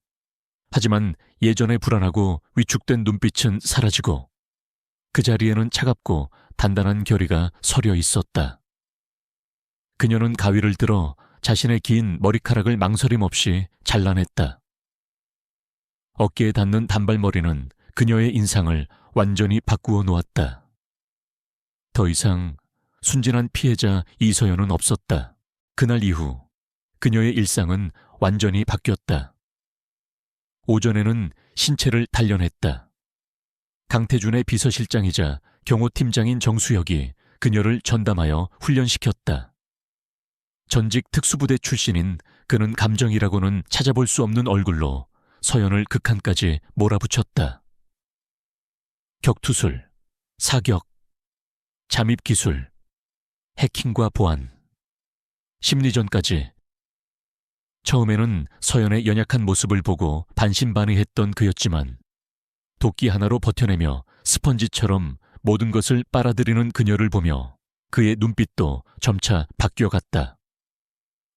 하지만 예전에 불안하고 위축된 눈빛은 사라지고 그 자리에는 차갑고 단단한 결의가 서려 있었다. 그녀는 가위를 들어 자신의 긴 머리카락을 망설임 없이 잘라냈다. 어깨에 닿는 단발머리는 그녀의 인상을 완전히 바꾸어 놓았다. 더 이상 순진한 피해자 이서연은 없었다. 그날 이후 그녀의 일상은 완전히 바뀌었다. 오전에는 신체를 단련했다. 강태준의 비서실장이자 경호팀장인 정수혁이 그녀를 전담하여 훈련시켰다. 전직 특수부대 출신인 그는 감정이라고는 찾아볼 수 없는 얼굴로 서연을 극한까지 몰아붙였다. 격투술, 사격, 잠입기술, 해킹과 보안, 심리전까지. 처음에는 서연의 연약한 모습을 보고 반신반의했던 그였지만 도끼 하나로 버텨내며 스펀지처럼 모든 것을 빨아들이는 그녀를 보며 그의 눈빛도 점차 바뀌어갔다.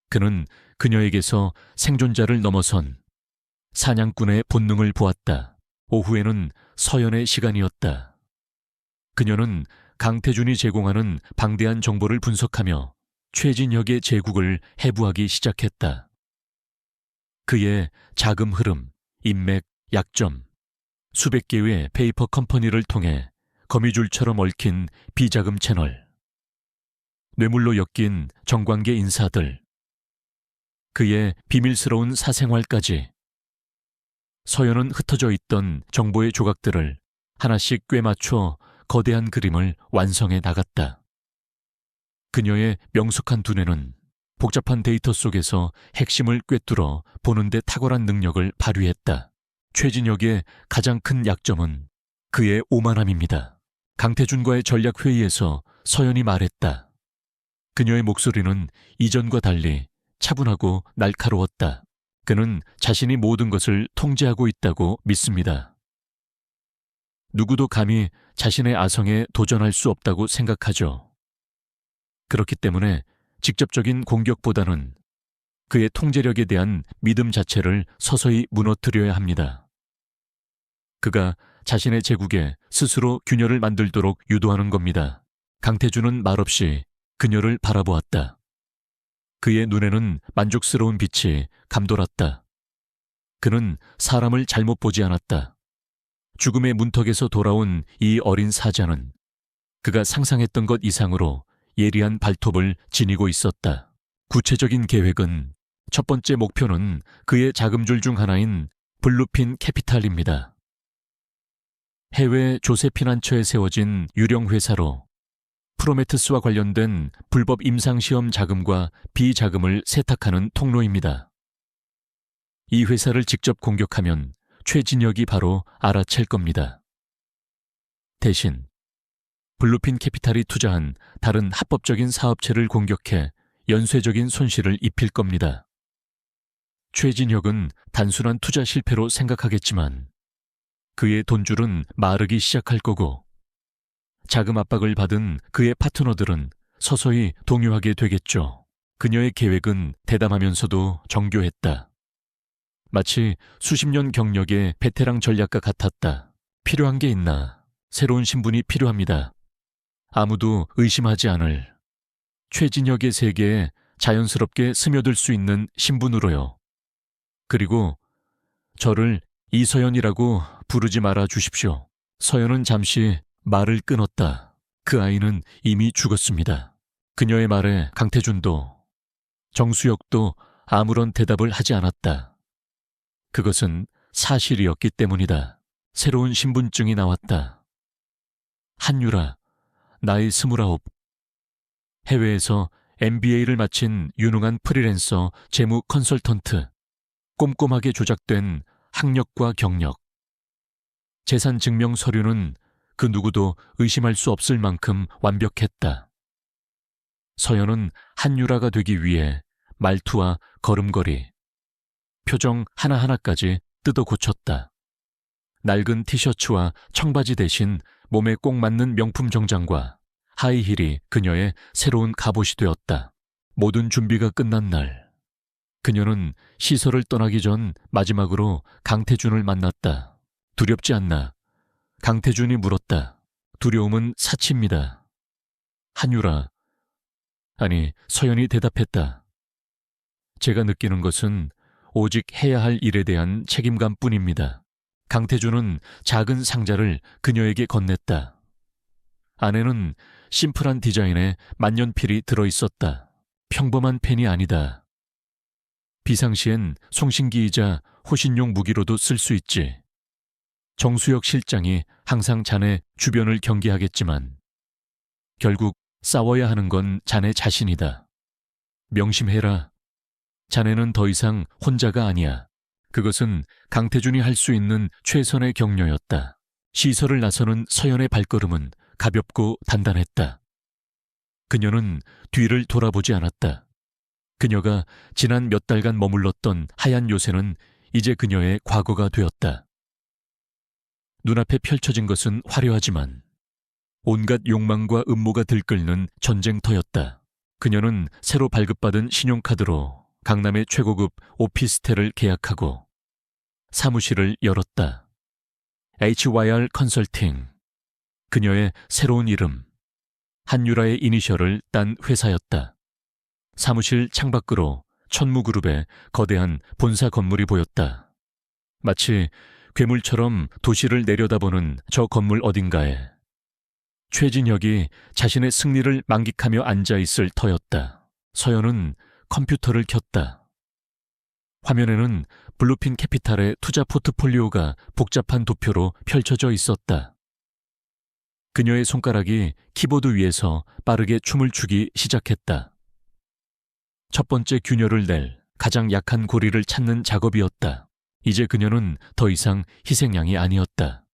그는 그녀에게서 생존자를 넘어선 사냥꾼의 본능을 보았다. 오후에는 서연의 시간이었다. 그녀는 강태준이 제공하는 방대한 정보를 분석하며 최진혁의 제국을 해부하기 시작했다. 그의 자금 흐름, 인맥, 약점, 수백 개의 페이퍼 컴퍼니를 통해 거미줄처럼 얽힌 비자금 채널, 뇌물로 엮인 정관계 인사들, 그의 비밀스러운 사생활까지. 서연은 흩어져 있던 정보의 조각들을 하나씩 꿰맞춰 거대한 그림을 완성해 나갔다. 그녀의 명숙한 두뇌는 복잡한 데이터 속에서 핵심을 꿰뚫어 보는데 탁월한 능력을 발휘했다. 최진혁의 가장 큰 약점은 그의 오만함입니다. 강태준과의 전략회의에서 서연이 말했다. 그녀의 목소리는 이전과 달리 차분하고 날카로웠다. 그는 자신이 모든 것을 통제하고 있다고 믿습니다. 누구도 감히 자신의 아성에 도전할 수 없다고 생각하죠. 그렇기 때문에 직접적인 공격보다는 그의 통제력에 대한 믿음 자체를 서서히 무너뜨려야 합니다. 그가 자신의 제국에 스스로 균열을 만들도록 유도하는 겁니다. 강태준은 말없이 그녀를 바라보았다. 그의 눈에는 만족스러운 빛이 감돌았다. 그는 사람을 잘못 보지 않았다. 죽음의 문턱에서 돌아온 이 어린 사자는 그가 상상했던 것 이상으로 예리한 발톱을 지니고 있었다. 구체적인 계획은 첫 번째 목표는 그의 자금줄 중 하나인 블루핀 캐피탈입니다. 해외 조세피난처에 세워진 유령 회사로 프로메테스와 관련된 불법 임상시험 자금과 비자금을 세탁하는 통로입니다. 이 회사를 직접 공격하면 최진혁이 바로 알아챌 겁니다. 대신 블루핀 캐피탈이 투자한 다른 합법적인 사업체를 공격해 연쇄적인 손실을 입힐 겁니다. 최진혁은 단순한 투자 실패로 생각하겠지만 그의 돈줄은 마르기 시작할 거고 자금 압박을 받은 그의 파트너들은 서서히 동요하게 되겠죠. 그녀의 계획은 대담하면서도 정교했다. 마치 수십 년 경력의 베테랑 전략가 같았다. 필요한 게 있나? 새로운 신분이 필요합니다. 아무도 의심하지 않을 최진혁의 세계에 자연스럽게 스며들 수 있는 신분으로요. 그리고 저를 이서연이라고 부르지 말아 주십시오. 서연은 잠시 말을 끊었다. 그 아이는 이미 죽었습니다. 그녀의 말에 강태준도 정수혁도 아무런 대답을 하지 않았다. 그것은 사실이었기 때문이다. 새로운 신분증이 나왔다. 한유라, 나이 29. 해외에서 MBA를 마친 유능한 프리랜서 재무 컨설턴트. 꼼꼼하게 조작된 학력과 경력. 재산 증명 서류는 그 누구도 의심할 수 없을 만큼 완벽했다. 서연은 한유라가 되기 위해 말투와 걸음걸이, 표정 하나하나까지 뜯어 고쳤다. 낡은 티셔츠와 청바지 대신 몸에 꼭 맞는 명품 정장과 하이힐이 그녀의 새로운 갑옷이 되었다. 모든 준비가 끝난 날, 그녀는 시설을 떠나기 전 마지막으로 강태준을 만났다. 두렵지 않나? 강태준이 물었다. 두려움은 사치입니다. 한유라. 아니, 서연이 대답했다. 제가 느끼는 것은 오직 해야 할 일에 대한 책임감 뿐입니다. 강태준은 작은 상자를 그녀에게 건넸다. 안에는 심플한 디자인의 만년필이 들어있었다. 평범한 펜이 아니다. 비상시엔 송신기이자 호신용 무기로도 쓸 수 있지. 정수혁 실장이 항상 자네 주변을 경계하겠지만 결국 싸워야 하는 건 자네 자신이다. 명심해라. 자네는 더 이상 혼자가 아니야. 그것은 강태준이 할 수 있는 최선의 격려였다. 시설을 나서는 서연의 발걸음은 가볍고 단단했다. 그녀는 뒤를 돌아보지 않았다. 그녀가 지난 몇 달간 머물렀던 하얀 요새는 이제 그녀의 과거가 되었다. 눈앞에 펼쳐진 것은 화려하지만 온갖 욕망과 음모가 들끓는 전쟁터였다. 그녀는 새로 발급받은 신용카드로 강남의 최고급 오피스텔을 계약하고 사무실을 열었다. HYR 컨설팅, 그녀의 새로운 이름, 한유라의 이니셜을 딴 회사였다. 사무실 창밖으로 천무그룹의 거대한 본사 건물이 보였다. 마치 괴물처럼 도시를 내려다보는 저 건물 어딘가에 최진혁이 자신의 승리를 만끽하며 앉아있을 터였다. 서연은 컴퓨터를 켰다. 화면에는 블루핀 캐피탈의 투자 포트폴리오가 복잡한 도표로 펼쳐져 있었다. 그녀의 손가락이 키보드 위에서 빠르게 춤을 추기 시작했다. 첫 번째 균열을 낼 가장 약한 고리를 찾는 작업이었다. 이제 그녀는 더 이상 희생양이 아니었다.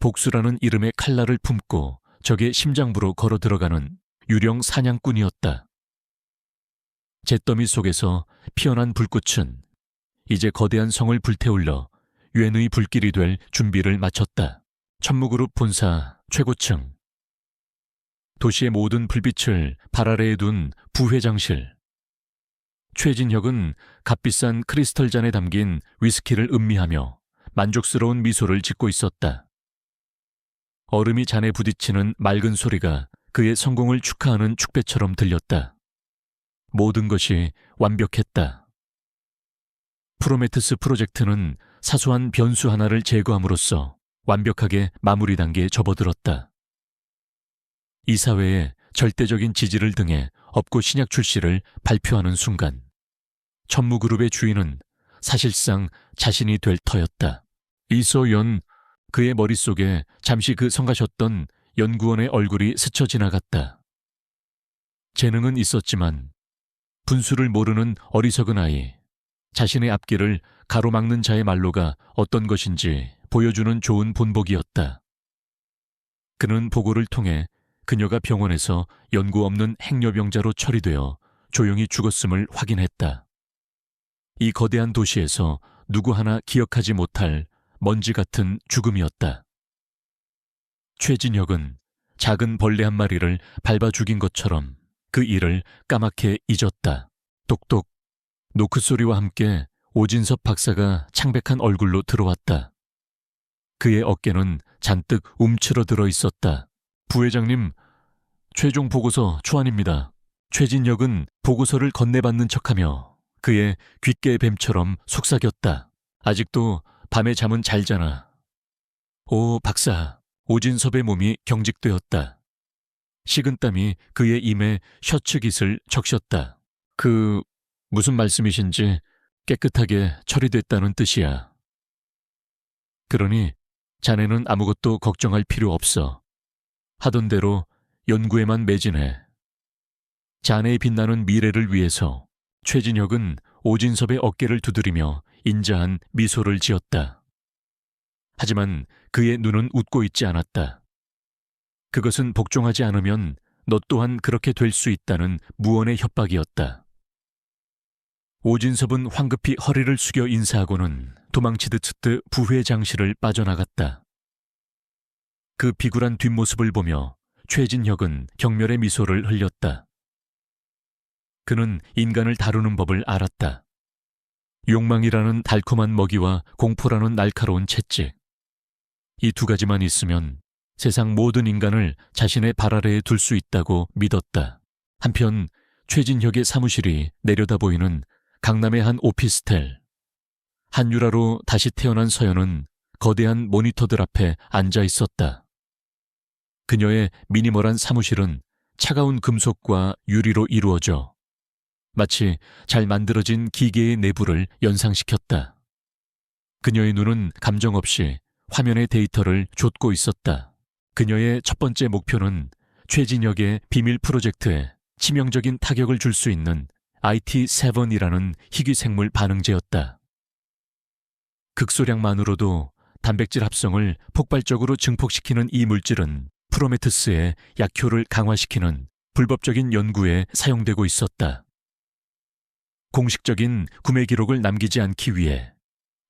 복수라는 이름의 칼날을 품고 적의 심장부로 걸어 들어가는 유령 사냥꾼이었다. 잿더미 속에서 피어난 불꽃은 이제 거대한 성을 불태울려 유엔의 불길이 될 준비를 마쳤다. 천무그룹 본사 최고층. 도시의 모든 불빛을 발 아래에 둔 부회장실. 최진혁은 값비싼 크리스털 잔에 담긴 위스키를 음미하며 만족스러운 미소를 짓고 있었다. 얼음이 잔에 부딪히는 맑은 소리가 그의 성공을 축하하는 축배처럼 들렸다. 모든 것이 완벽했다. 프로메테스 프로젝트는 사소한 변수 하나를 제거함으로써 완벽하게 마무리 단계에 접어들었다. 이 사회에 절대적인 지지를 등에 업고 신약 출시를 발표하는 순간 천무그룹의 주인은 사실상 자신이 될 터였다. 이소연, 그의 머릿속에 잠시 그 성가셨던 연구원의 얼굴이 스쳐 지나갔다. 재능은 있었지만 분수를 모르는 어리석은 아이, 자신의 앞길을 가로막는 자의 말로가 어떤 것인지 보여주는 좋은 본보기였다. 그는 보고를 통해 그녀가 병원에서 연고 없는 행여병자로 처리되어 조용히 죽었음을 확인했다. 이 거대한 도시에서 누구 하나 기억하지 못할 먼지 같은 죽음이었다. 최진혁은 작은 벌레 한 마리를 밟아 죽인 것처럼 그 일을 까맣게 잊었다. 똑똑, 노크 소리와 함께 오진섭 박사가 창백한 얼굴로 들어왔다. 그의 어깨는 잔뜩 움츠러들어 있었다. 부회장님, 최종 보고서 초안입니다. 최진혁은 보고서를 건네받는 척하며 그의 귓개 뱀처럼 속삭였다. 아직도 밤에 잠은 잘 자나. 오, 박사. 오진섭의 몸이 경직되었다. 식은땀이 그의 임에 셔츠 깃을 적셨다. 무슨 말씀이신지 깨끗하게 처리됐다는 뜻이야. 그러니 자네는 아무것도 걱정할 필요 없어. 하던 대로 연구에만 매진해. 자네의 빛나는 미래를 위해서 최진혁은 오진섭의 어깨를 두드리며 인자한 미소를 지었다. 하지만 그의 눈은 웃고 있지 않았다. 그것은 복종하지 않으면 너 또한 그렇게 될 수 있다는 무언의 협박이었다. 오진섭은 황급히 허리를 숙여 인사하고는 도망치듯 부회장실을 빠져나갔다. 그 비굴한 뒷모습을 보며 최진혁은 경멸의 미소를 흘렸다. 그는 인간을 다루는 법을 알았다. 욕망이라는 달콤한 먹이와 공포라는 날카로운 채찍. 이 두 가지만 있으면 세상 모든 인간을 자신의 발 아래에 둘 수 있다고 믿었다. 한편 최진혁의 사무실이 내려다 보이는 강남의 한 오피스텔. 한유라로 다시 태어난 서연은 거대한 모니터들 앞에 앉아 있었다. 그녀의 미니멀한 사무실은 차가운 금속과 유리로 이루어져 마치 잘 만들어진 기계의 내부를 연상시켰다. 그녀의 눈은 감정 없이 화면의 데이터를 좇고 있었다. 그녀의 첫 번째 목표는 최진혁의 비밀 프로젝트에 치명적인 타격을 줄 수 있는 IT7이라는 희귀생물 반응제였다. 극소량만으로도 단백질 합성을 폭발적으로 증폭시키는 이 물질은 프로메테스의 약효를 강화시키는 불법적인 연구에 사용되고 있었다. 공식적인 구매 기록을 남기지 않기 위해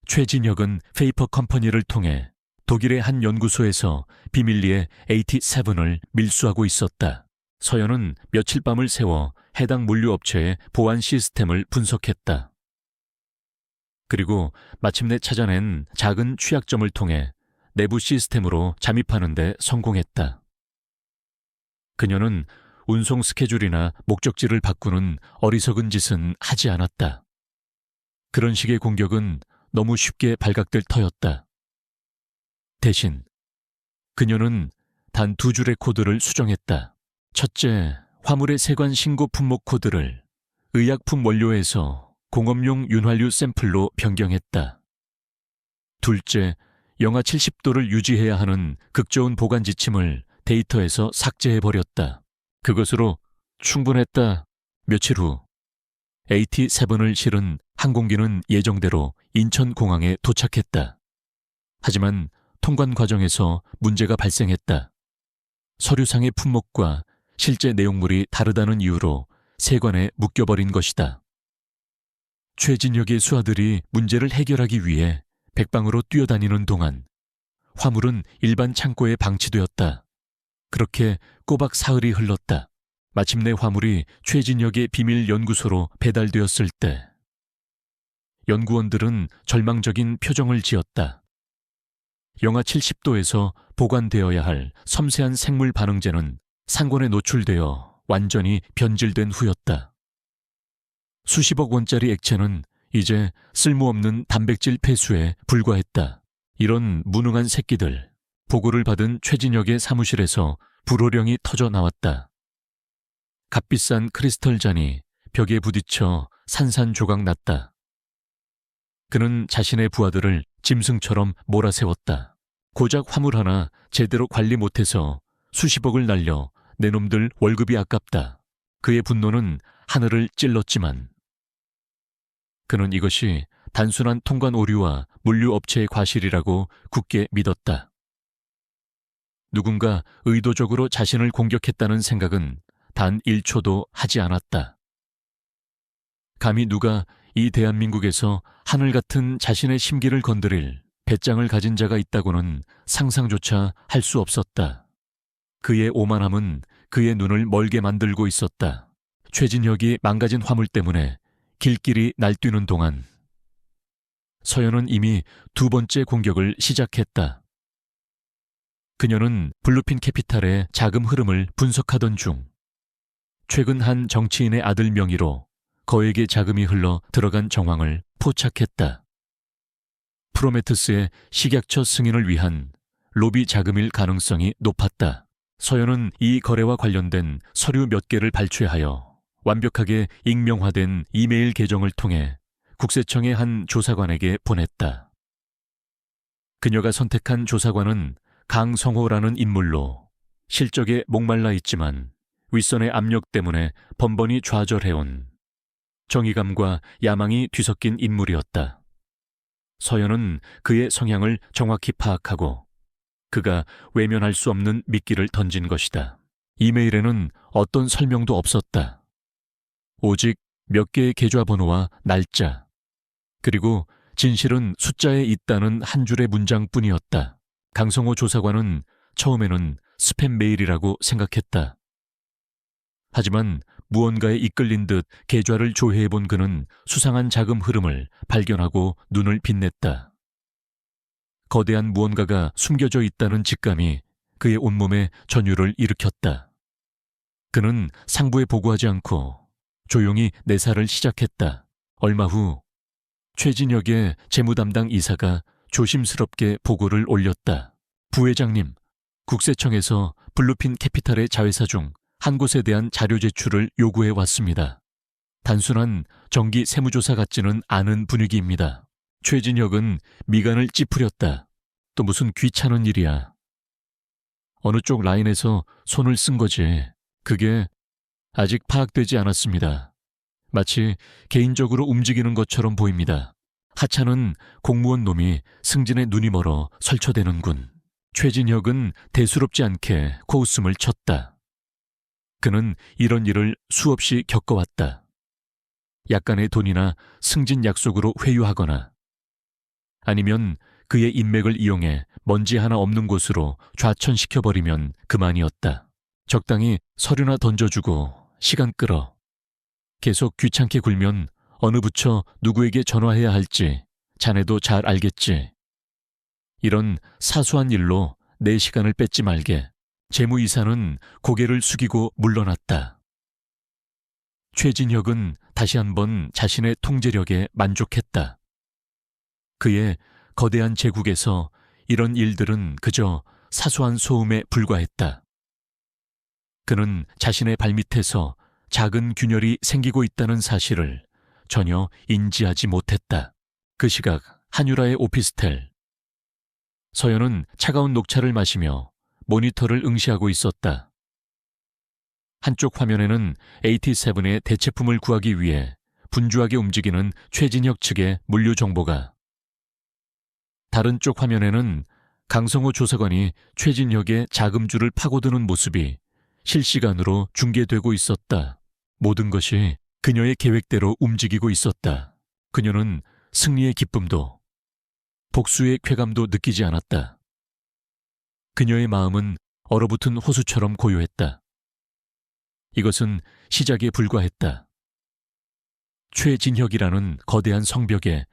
최진혁은 페이퍼 컴퍼니를 통해 독일의 한 연구소에서 비밀리에 AT7을 밀수하고 있었다. 서연은 며칠 밤을 새워 해당 물류업체의 보안 시스템을 분석했다. 그리고 마침내 찾아낸 작은 취약점을 통해 내부 시스템으로 잠입하는 데 성공했다. 그녀는 운송 스케줄이나 목적지를 바꾸는 어리석은 짓은 하지 않았다. 그런 식의 공격은 너무 쉽게 발각될 터였다. 대신 그녀는 단 2줄의 코드를 수정했다. 첫째, 화물의 세관 신고 품목 코드를 의약품 원료에서 공업용 윤활유 샘플로 변경했다. 둘째, 영하 70도를 유지해야 하는 극저온 보관 지침을 데이터에서 삭제해버렸다. 그것으로 충분했다. 며칠 후 AT7을 실은 항공기는 예정대로 인천공항에 도착했다. 하지만 통관 과정에서 문제가 발생했다. 서류상의 품목과 실제 내용물이 다르다는 이유로 세관에 묶여버린 것이다. 최진혁의 수하들이 문제를 해결하기 위해 백방으로 뛰어다니는 동안 화물은 일반 창고에 방치되었다. 그렇게 꼬박 사흘이 흘렀다. 마침내 화물이 최진혁의 비밀 연구소로 배달되었을 때 연구원들은 절망적인 표정을 지었다. 영하 70도에서 보관되어야 할 섬세한 생물 반응제는 상온에 노출되어 완전히 변질된 후였다. 수십억 원짜리 액체는 이제 쓸모없는 단백질 폐수에 불과했다. 이런 무능한 새끼들. 보고를 받은 최진혁의 사무실에서 불호령이 터져 나왔다. 값비싼 크리스털 잔이 벽에 부딪혀 산산조각 났다. 그는 자신의 부하들을 짐승처럼 몰아세웠다. 고작 화물 하나 제대로 관리 못해서 수십억을 날려 내 놈들 월급이 아깝다. 그의 분노는 하늘을 찔렀지만 그는 이것이 단순한 통관 오류와 물류업체의 과실이라고 굳게 믿었다. 누군가 의도적으로 자신을 공격했다는 생각은 단 1초도 하지 않았다. 감히 누가 이 대한민국에서 하늘 같은 자신의 심기를 건드릴 배짱을 가진 자가 있다고는 상상조차 할 수 없었다. 그의 오만함은 그의 눈을 멀게 만들고 있었다. 최진혁이 망가진 화물 때문에 길길이 날뛰는 동안 서연은 이미 2번째 공격을 시작했다. 그녀는 블루핀 캐피탈의 자금 흐름을 분석하던 중 최근 한 정치인의 아들 명의로 거액의 자금이 흘러 들어간 정황을 포착했다. 프로메테스의 식약처 승인을 위한 로비 자금일 가능성이 높았다. 서연은 이 거래와 관련된 서류 몇 개를 발췌하여 완벽하게 익명화된 이메일 계정을 통해 국세청의 한 조사관에게 보냈다. 그녀가 선택한 조사관은 강성호라는 인물로 실적에 목말라 있지만 윗선의 압력 때문에 번번이 좌절해온 정의감과 야망이 뒤섞인 인물이었다. 서연은 그의 성향을 정확히 파악하고 그가 외면할 수 없는 미끼를 던진 것이다. 이메일에는 어떤 설명도 없었다. 오직 몇 개의 계좌번호와 날짜, 그리고 진실은 숫자에 있다는 한 줄의 문장뿐이었다. 강성호 조사관은 처음에는 스팸 메일이라고 생각했다. 하지만 무언가에 이끌린 듯 계좌를 조회해본 그는 수상한 자금 흐름을 발견하고 눈을 빛냈다. 거대한 무언가가 숨겨져 있다는 직감이 그의 온몸에 전율을 일으켰다. 그는 상부에 보고하지 않고 조용히 내사를 시작했다. 얼마 후 최진혁의 재무담당 이사가 조심스럽게 보고를 올렸다. 부회장님, 국세청에서 블루핀 캐피탈의 자회사 중 한 곳에 대한 자료 제출을 요구해 왔습니다. 단순한 정기 세무조사 같지는 않은 분위기입니다. 최진혁은 미간을 찌푸렸다. 또 무슨 귀찮은 일이야. 어느 쪽 라인에서 손을 쓴 거지. 그게 아직 파악되지 않았습니다. 마치 개인적으로 움직이는 것처럼 보입니다. 하찮은 공무원 놈이 승진에 눈이 멀어 설쳐대는군. 최진혁은 대수롭지 않게 코웃음을 쳤다. 그는 이런 일을 수없이 겪어왔다. 약간의 돈이나 승진 약속으로 회유하거나 아니면 그의 인맥을 이용해 먼지 하나 없는 곳으로 좌천시켜버리면 그만이었다. 적당히 서류나 던져주고 시간 끌어. 계속 귀찮게 굴면 어느 부처 누구에게 전화해야 할지 자네도 잘 알겠지. 이런 사소한 일로 내 시간을 뺏지 말게. 재무이사는 고개를 숙이고 물러났다. 최진혁은 다시 한번 자신의 통제력에 만족했다. 그의 거대한 제국에서 이런 일들은 그저 사소한 소음에 불과했다. 그는 자신의 발밑에서 작은 균열이 생기고 있다는 사실을 전혀 인지하지 못했다. 그 시각 한유라의 오피스텔. 서연은 차가운 녹차를 마시며 모니터를 응시하고 있었다. 한쪽 화면에는 AT7의 대체품을 구하기 위해 분주하게 움직이는 최진혁 측의 물류 정보가, 다른 쪽 화면에는 강성호 조사관이 최진혁의 자금줄을 파고드는 모습이 실시간으로 중계되고 있었다. 모든 것이 그녀의 계획대로 움직이고 있었다. 그녀는 승리의 기쁨도 복수의 쾌감도 느끼지 않았다. 그녀의 마음은 얼어붙은 호수처럼 고요했다. 이것은 시작에 불과했다. 최진혁이라는 거대한 성벽에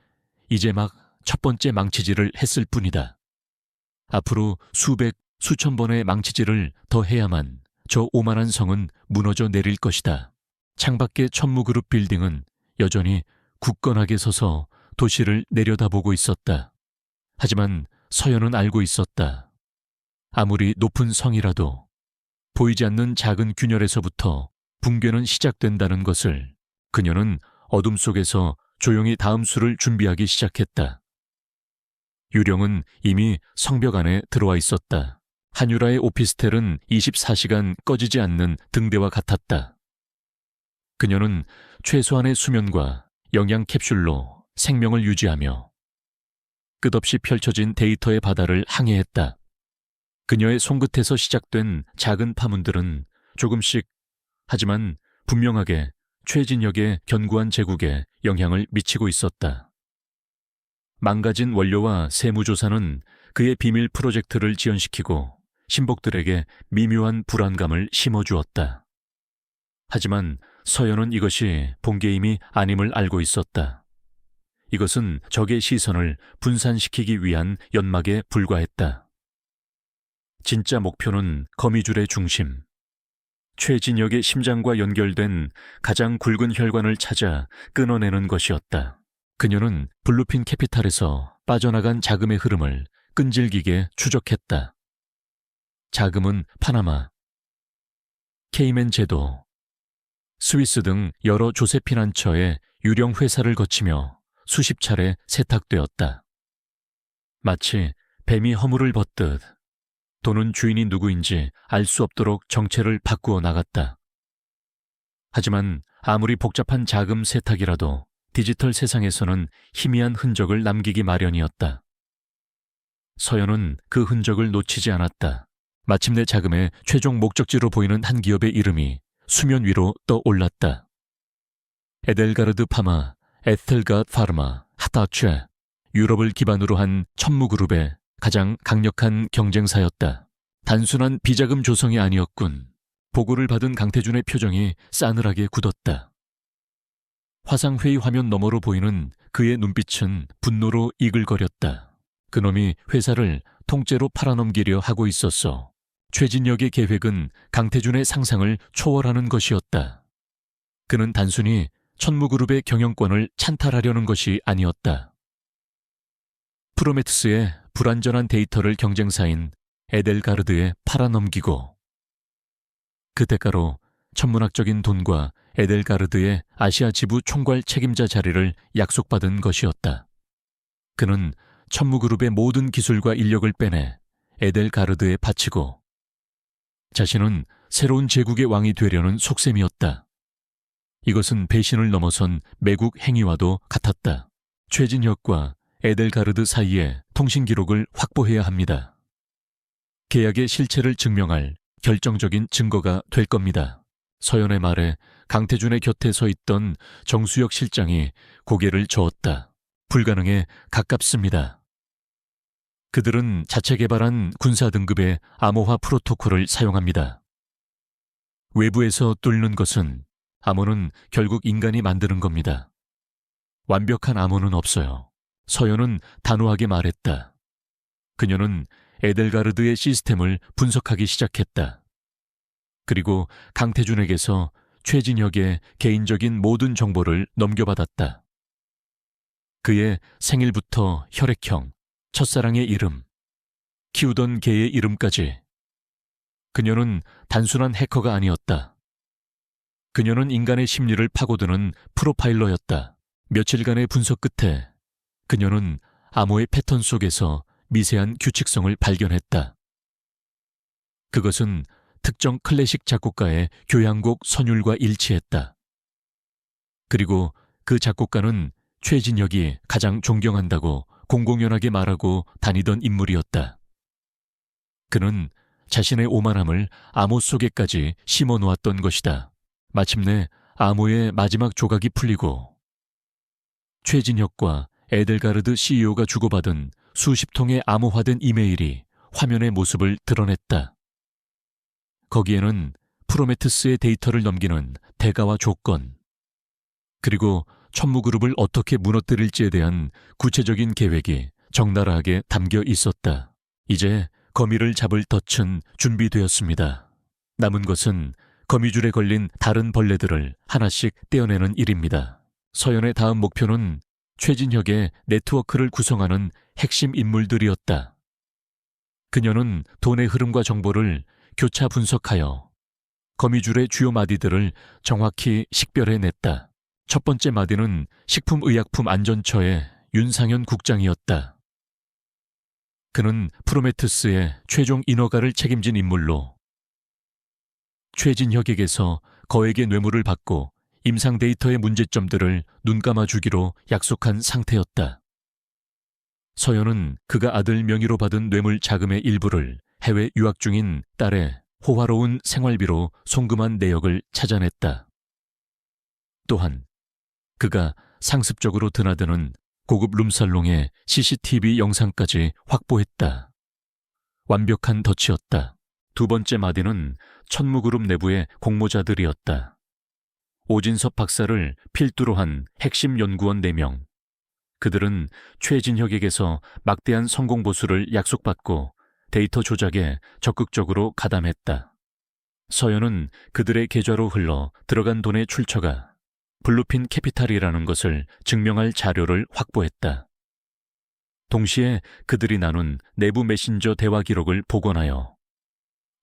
이제 막 첫 번째 망치질을 했을 뿐이다. 앞으로 수백, 수천 번의 망치질을 더 해야만 저 오만한 성은 무너져 내릴 것이다. 창밖의 천무그룹 빌딩은 여전히 굳건하게 서서 도시를 내려다보고 있었다. 하지만 서연은 알고 있었다. 아무리 높은 성이라도 보이지 않는 작은 균열에서부터 붕괴는 시작된다는 것을. 그녀는 어둠 속에서 조용히 다음 수를 준비하기 시작했다. 유령은 이미 성벽 안에 들어와 있었다. 한유라의 오피스텔은 24시간 꺼지지 않는 등대와 같았다. 그녀는 최소한의 수면과 영양 캡슐로 생명을 유지하며 끝없이 펼쳐진 데이터의 바다를 항해했다. 그녀의 손끝에서 시작된 작은 파문들은 조금씩, 하지만 분명하게 최진혁의 견고한 제국에 영향을 미치고 있었다. 망가진 원료와 세무조사는 그의 비밀 프로젝트를 지연시키고 신복들에게 미묘한 불안감을 심어주었다. 하지만 서연은 이것이 본게임이 아님을 알고 있었다. 이것은 적의 시선을 분산시키기 위한 연막에 불과했다. 진짜 목표는 거미줄의 중심, 최진혁의 심장과 연결된 가장 굵은 혈관을 찾아 끊어내는 것이었다. 그녀는 블루핀 캐피탈에서 빠져나간 자금의 흐름을 끈질기게 추적했다. 자금은 파나마, 케이맨 제도, 스위스 등 여러 조세피난처의 유령 회사를 거치며 수십 차례 세탁되었다. 마치 뱀이 허물을 벗듯 돈은 주인이 누구인지 알 수 없도록 정체를 바꾸어 나갔다. 하지만 아무리 복잡한 자금 세탁이라도 디지털 세상에서는 희미한 흔적을 남기기 마련이었다. 서연은 그 흔적을 놓치지 않았다. 마침내 자금의 최종 목적지로 보이는 한 기업의 이름이 수면 위로 떠올랐다. 에델가르드 파마, 에스텔갓 파르마, 하타체, 유럽을 기반으로 한 천무그룹의 가장 강력한 경쟁사였다. 단순한 비자금 조성이 아니었군. 보고를 받은 강태준의 표정이 싸늘하게 굳었다. 화상회의 화면 너머로 보이는 그의 눈빛은 분노로 이글거렸다. 그놈이 회사를 통째로 팔아넘기려 하고 있었어. 최진혁의 계획은 강태준의 상상을 초월하는 것이었다. 그는 단순히 천무그룹의 경영권을 찬탈하려는 것이 아니었다. 프로메트스의 불완전한 데이터를 경쟁사인 에델가르드에 팔아넘기고, 그 대가로 천문학적인 돈과 에델가르드의 아시아 지부 총괄 책임자 자리를 약속받은 것이었다. 그는 천무그룹의 모든 기술과 인력을 빼내 에델가르드에 바치고 자신은 새로운 제국의 왕이 되려는 속셈이었다. 이것은 배신을 넘어선 매국 행위와도 같았다. 최진혁과 에델가르드 사이에 통신 기록을 확보해야 합니다. 계약의 실체를 증명할 결정적인 증거가 될 겁니다. 서연의 말에 강태준의 곁에 서 있던 정수혁 실장이 고개를 저었다. 불가능에 가깝습니다. 그들은 자체 개발한 군사 등급의 암호화 프로토콜을 사용합니다. 외부에서 뚫는 것은 암호는 결국 인간이 만드는 겁니다. 완벽한 암호는 없어요. 서연은 단호하게 말했다. 그녀는 에델가르드의 시스템을 분석하기 시작했다. 그리고 강태준에게서 최진혁의 개인적인 모든 정보를 넘겨받았다. 그의 생일부터 혈액형, 첫사랑의 이름, 키우던 개의 이름까지. 그녀는 단순한 해커가 아니었다. 그녀는 인간의 심리를 파고드는 프로파일러였다. 며칠간의 분석 끝에 그녀는 암호의 패턴 속에서 미세한 규칙성을 발견했다. 그것은 특정 클래식 작곡가의 교향곡 선율과 일치했다. 그리고 그 작곡가는 최진혁이 가장 존경한다고 공공연하게 말하고 다니던 인물이었다. 그는 자신의 오만함을 암호 속에까지 심어놓았던 것이다. 마침내 암호의 마지막 조각이 풀리고 최진혁과 에델가르드 CEO가 주고받은 수십 통의 암호화된 이메일이 화면의 모습을 드러냈다. 거기에는 프로메테스의 데이터를 넘기는 대가와 조건, 그리고 천무그룹을 어떻게 무너뜨릴지에 대한 구체적인 계획이 적나라하게 담겨 있었다. 이제 거미를 잡을 덫은 준비되었습니다. 남은 것은 거미줄에 걸린 다른 벌레들을 하나씩 떼어내는 일입니다. 서연의 다음 목표는 최진혁의 네트워크를 구성하는 핵심 인물들이었다. 그녀는 돈의 흐름과 정보를 교차 분석하여 거미줄의 주요 마디들을 정확히 식별해냈다. 첫 번째 마디는 식품의약품안전처의 윤상현 국장이었다. 그는 프로메테스의 최종 인허가를 책임진 인물로 최진혁에게서 거액의 뇌물을 받고 임상 데이터의 문제점들을 눈감아 주기로 약속한 상태였다. 서연은 그가 아들 명의로 받은 뇌물 자금의 일부를 해외 유학 중인 딸의 호화로운 생활비로 송금한 내역을 찾아냈다. 또한 그가 상습적으로 드나드는 고급 룸살롱의 CCTV 영상까지 확보했다. 완벽한 덫이었다. 두 번째 마디는 천무그룹 내부의 공모자들이었다. 오진섭 박사를 필두로 한 핵심 연구원 4명. 그들은 최진혁에게서 막대한 성공 보수를 약속받고 데이터 조작에 적극적으로 가담했다. 서연은 그들의 계좌로 흘러 들어간 돈의 출처가 블루핀 캐피탈이라는 것을 증명할 자료를 확보했다. 동시에 그들이 나눈 내부 메신저 대화 기록을 복원하여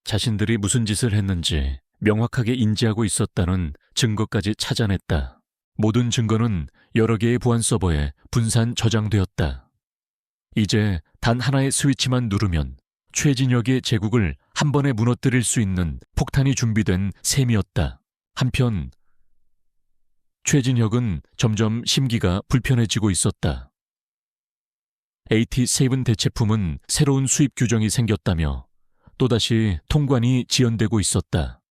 자신들이 무슨 짓을 했는지 명확하게 인지하고 있었다는 증거까지 찾아냈다. 모든 증거는 여러 개의 보안 서버에 분산 저장되었다. 이제 단 하나의 스위치만 누르면 최진혁의 제국을 한 번에 무너뜨릴 수 있는 폭탄이 준비된 셈이었다. 한편 최진혁은 점점 심기가 불편해지고 있었다. AT7 대체품은 새로운 수입 규정이 생겼다며 또다시 통관이 지연되고 있었다.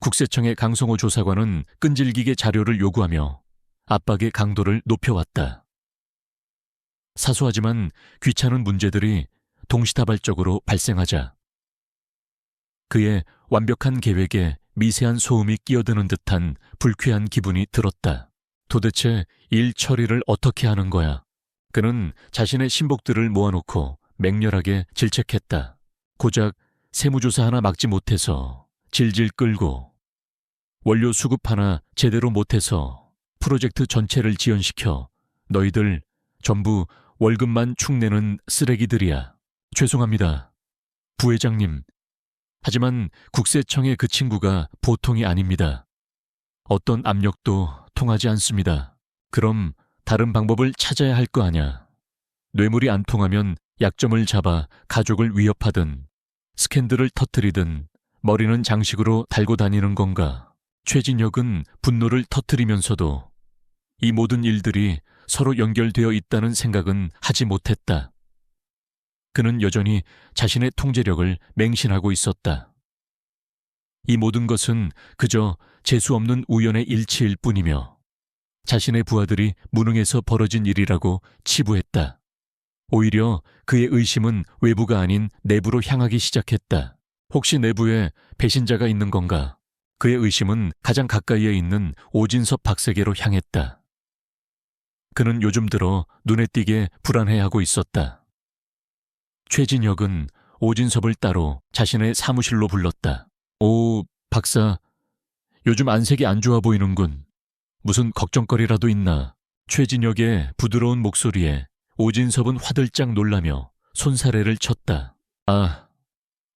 국세청의 강성호 조사관은 끈질기게 자료를 요구하며 압박의 강도를 높여왔다. 사소하지만 귀찮은 문제들이 동시다발적으로 발생하자 그의 완벽한 계획에 미세한 소음이 끼어드는 듯한 불쾌한 기분이 들었다. 도대체 일 처리를 어떻게 하는 거야? 그는 자신의 신복들을 모아놓고 맹렬하게 질책했다. 고작 세무조사 하나 막지 못해서 질질 끌고 원료 수급 하나 제대로 못해서 프로젝트 전체를 지연시켜 너희들 전부 월급만 축내는 쓰레기들이야. 죄송합니다. 부회장님. 하지만 국세청의 그 친구가 보통이 아닙니다. 어떤 압력도 통하지 않습니다. 그럼 다른 방법을 찾아야 할 거 아냐. 뇌물이 안 통하면 약점을 잡아 가족을 위협하든 스캔들을 터뜨리든 머리는 장식으로 달고 다니는 건가. 최진혁은 분노를 터뜨리면서도 이 모든 일들이 서로 연결되어 있다는 생각은 하지 못했다. 그는 여전히 자신의 통제력을 맹신하고 있었다. 이 모든 것은 그저 재수없는 우연의 일치일 뿐이며 자신의 부하들이 무능해서 벌어진 일이라고 치부했다. 오히려 그의 의심은 외부가 아닌 내부로 향하기 시작했다. 혹시 내부에 배신자가 있는 건가? 그의 의심은 가장 가까이에 있는 오진섭 박세계로 향했다. 그는 요즘 들어 눈에 띄게 불안해하고 있었다. 최진혁은 오진섭을 따로 자신의 사무실로 불렀다. 오, 박사, 요즘 안색이 안 좋아 보이는군. 무슨 걱정거리라도 있나? 최진혁의 부드러운 목소리에 오진섭은 화들짝 놀라며 손사래를 쳤다. 아,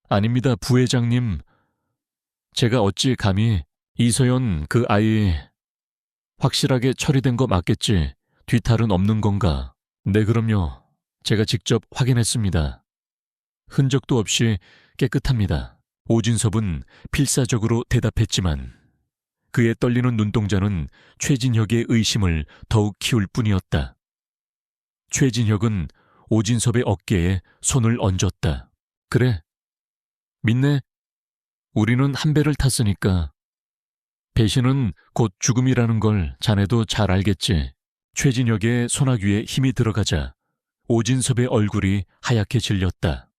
아닙니다, 부회장님. 제가 어찌 감히 이서연 그 아이 확실하게 처리된 거 맞겠지? 뒤탈은 없는 건가? 네, 그럼요. 제가 직접 확인했습니다. 흔적도 없이 깨끗합니다. 오진섭은 필사적으로 대답했지만 그의 떨리는 눈동자는 최진혁의 의심을 더욱 키울 뿐이었다. 최진혁은 오진섭의 어깨에 손을 얹었다. 그래, 믿네. 우리는 한 배를 탔으니까. 배신은 곧 죽음이라는 걸 자네도 잘 알겠지. 최진혁의 소나귀에 힘이 들어가자 오진섭의 얼굴이 하얗게 질렸다.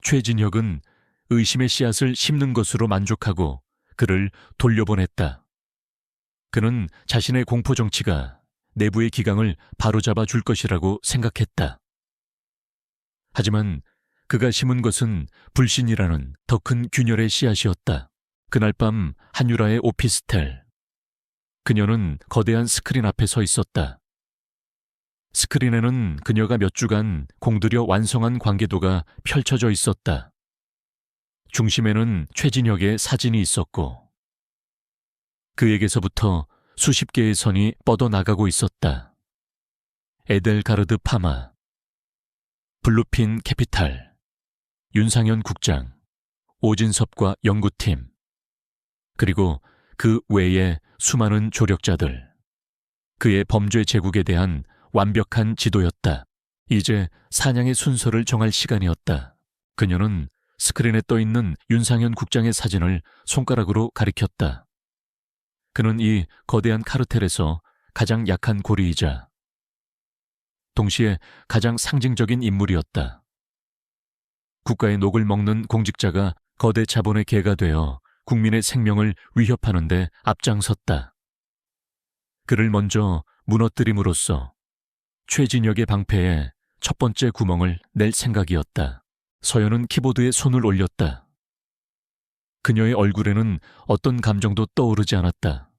최진혁은 의심의 씨앗을 심는 것으로 만족하고 그를 돌려보냈다. 그는 자신의 공포 정치가 내부의 기강을 바로잡아 줄 것이라고 생각했다. 하지만 그가 심은 것은 불신이라는 더 큰 균열의 씨앗이었다. 그날 밤 한유라의 오피스텔. 그녀는 거대한 스크린 앞에 서 있었다. 스크린에는 그녀가 몇 주간 공들여 완성한 관계도가 펼쳐져 있었다. 중심에는 최진혁의 사진이 있었고 그에게서부터 수십 개의 선이 뻗어나가고 있었다. 에델가르드 파마, 블루핀 캐피탈, 윤상현 국장, 오진섭과 연구팀, 그리고 그 외의 수많은 조력자들. 그의 범죄 제국에 대한 완벽한 지도였다. 이제 사냥의 순서를 정할 시간이었다. 그녀는 스크린에 떠있는 윤상현 국장의 사진을 손가락으로 가리켰다. 그는 이 거대한 카르텔에서 가장 약한 고리이자 동시에 가장 상징적인 인물이었다. 국가의 녹을 먹는 공직자가 거대 자본의 개가 되어 국민의 생명을 위협하는 데 앞장섰다. 그를 먼저 무너뜨림으로써 최진혁의 방패에 첫 번째 구멍을 낼 생각이었다. 서연은 키보드에 손을 올렸다. 그녀의 얼굴에는 어떤 감정도 떠오르지 않았다.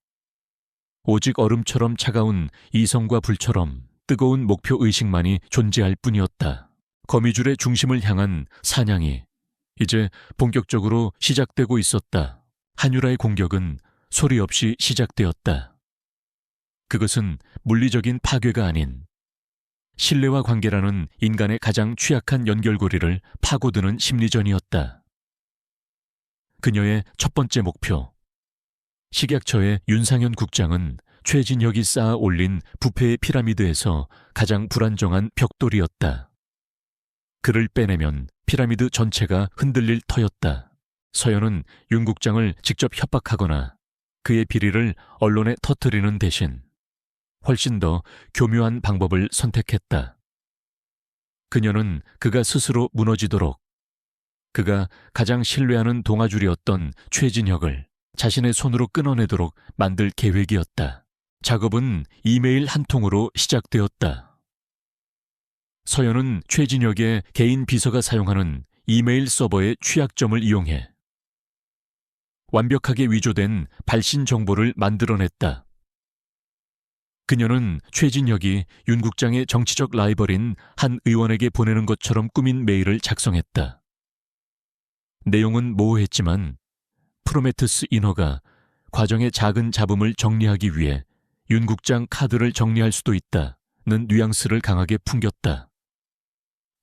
오직 얼음처럼 차가운 이성과 불처럼 뜨거운 목표의식만이 존재할 뿐이었다. 거미줄의 중심을 향한 사냥이 이제 본격적으로 시작되고 있었다. 한유라의 공격은 소리 없이 시작되었다. 그것은 물리적인 파괴가 아닌 신뢰와 관계라는 인간의 가장 취약한 연결고리를 파고드는 심리전이었다. 그녀의 첫 번째 목표. 식약처의 윤상현 국장은 최진혁이 쌓아 올린 부패의 피라미드에서 가장 불안정한 벽돌이었다. 그를 빼내면 피라미드 전체가 흔들릴 터였다. 서연은 윤 국장을 직접 협박하거나 그의 비리를 언론에 터뜨리는 대신 훨씬 더 교묘한 방법을 선택했다. 그녀는 그가 스스로 무너지도록, 그가 가장 신뢰하는 동아줄이었던 최진혁을 자신의 손으로 끊어내도록 만들 계획이었다. 작업은 이메일 한 통으로 시작되었다. 서연은 최진혁의 개인 비서가 사용하는 이메일 서버의 취약점을 이용해 완벽하게 위조된 발신 정보를 만들어냈다. 그녀는 최진혁이 윤 국장의 정치적 라이벌인 한 의원에게 보내는 것처럼 꾸민 메일을 작성했다. 내용은 모호했지만 프로메테우스 인허가 과정의 작은 잡음을 정리하기 위해 윤 국장 카드를 정리할 수도 있다는 뉘앙스를 강하게 풍겼다.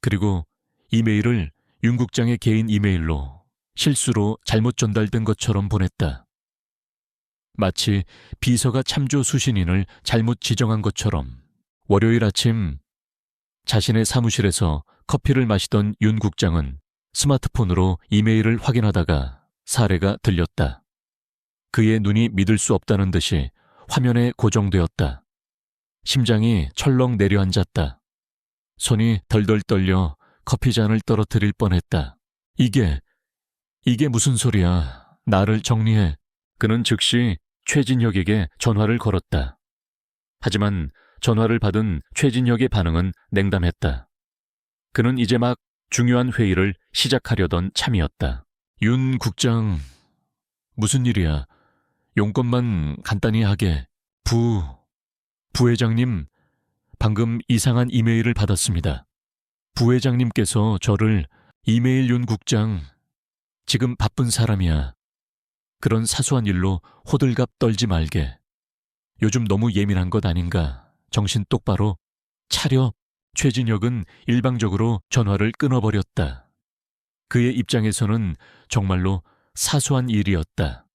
그리고 이메일을 윤 국장의 개인 이메일로 실수로 잘못 전달된 것처럼 보냈다. 마치 비서가 참조 수신인을 잘못 지정한 것처럼. 월요일 아침 자신의 사무실에서 커피를 마시던 윤 국장은 스마트폰으로 이메일을 확인하다가 사례가 들렸다. 그의 눈이 믿을 수 없다는 듯이 화면에 고정되었다. 심장이 철렁 내려앉았다. 손이 덜덜 떨려 커피잔을 떨어뜨릴 뻔했다. 이게 무슨 소리야. 나를 정리해. 그는 즉시 최진혁에게 전화를 걸었다. 하지만 전화를 받은 최진혁의 반응은 냉담했다. 그는 이제 막 중요한 회의를 시작하려던 참이었다. 윤 국장, 무슨 일이야? 용건만 간단히 하게. 부회장님, 방금 이상한 이메일을 받았습니다. 부회장님께서 저를 이메일 윤 국장, 지금 바쁜 사람이야. 그런 사소한 일로 호들갑 떨지 말게. 요즘 너무 예민한 것 아닌가. 정신 똑바로 차려. 최진혁은 일방적으로 전화를 끊어버렸다. 그의 입장에서는 정말로 사소한 일이었다.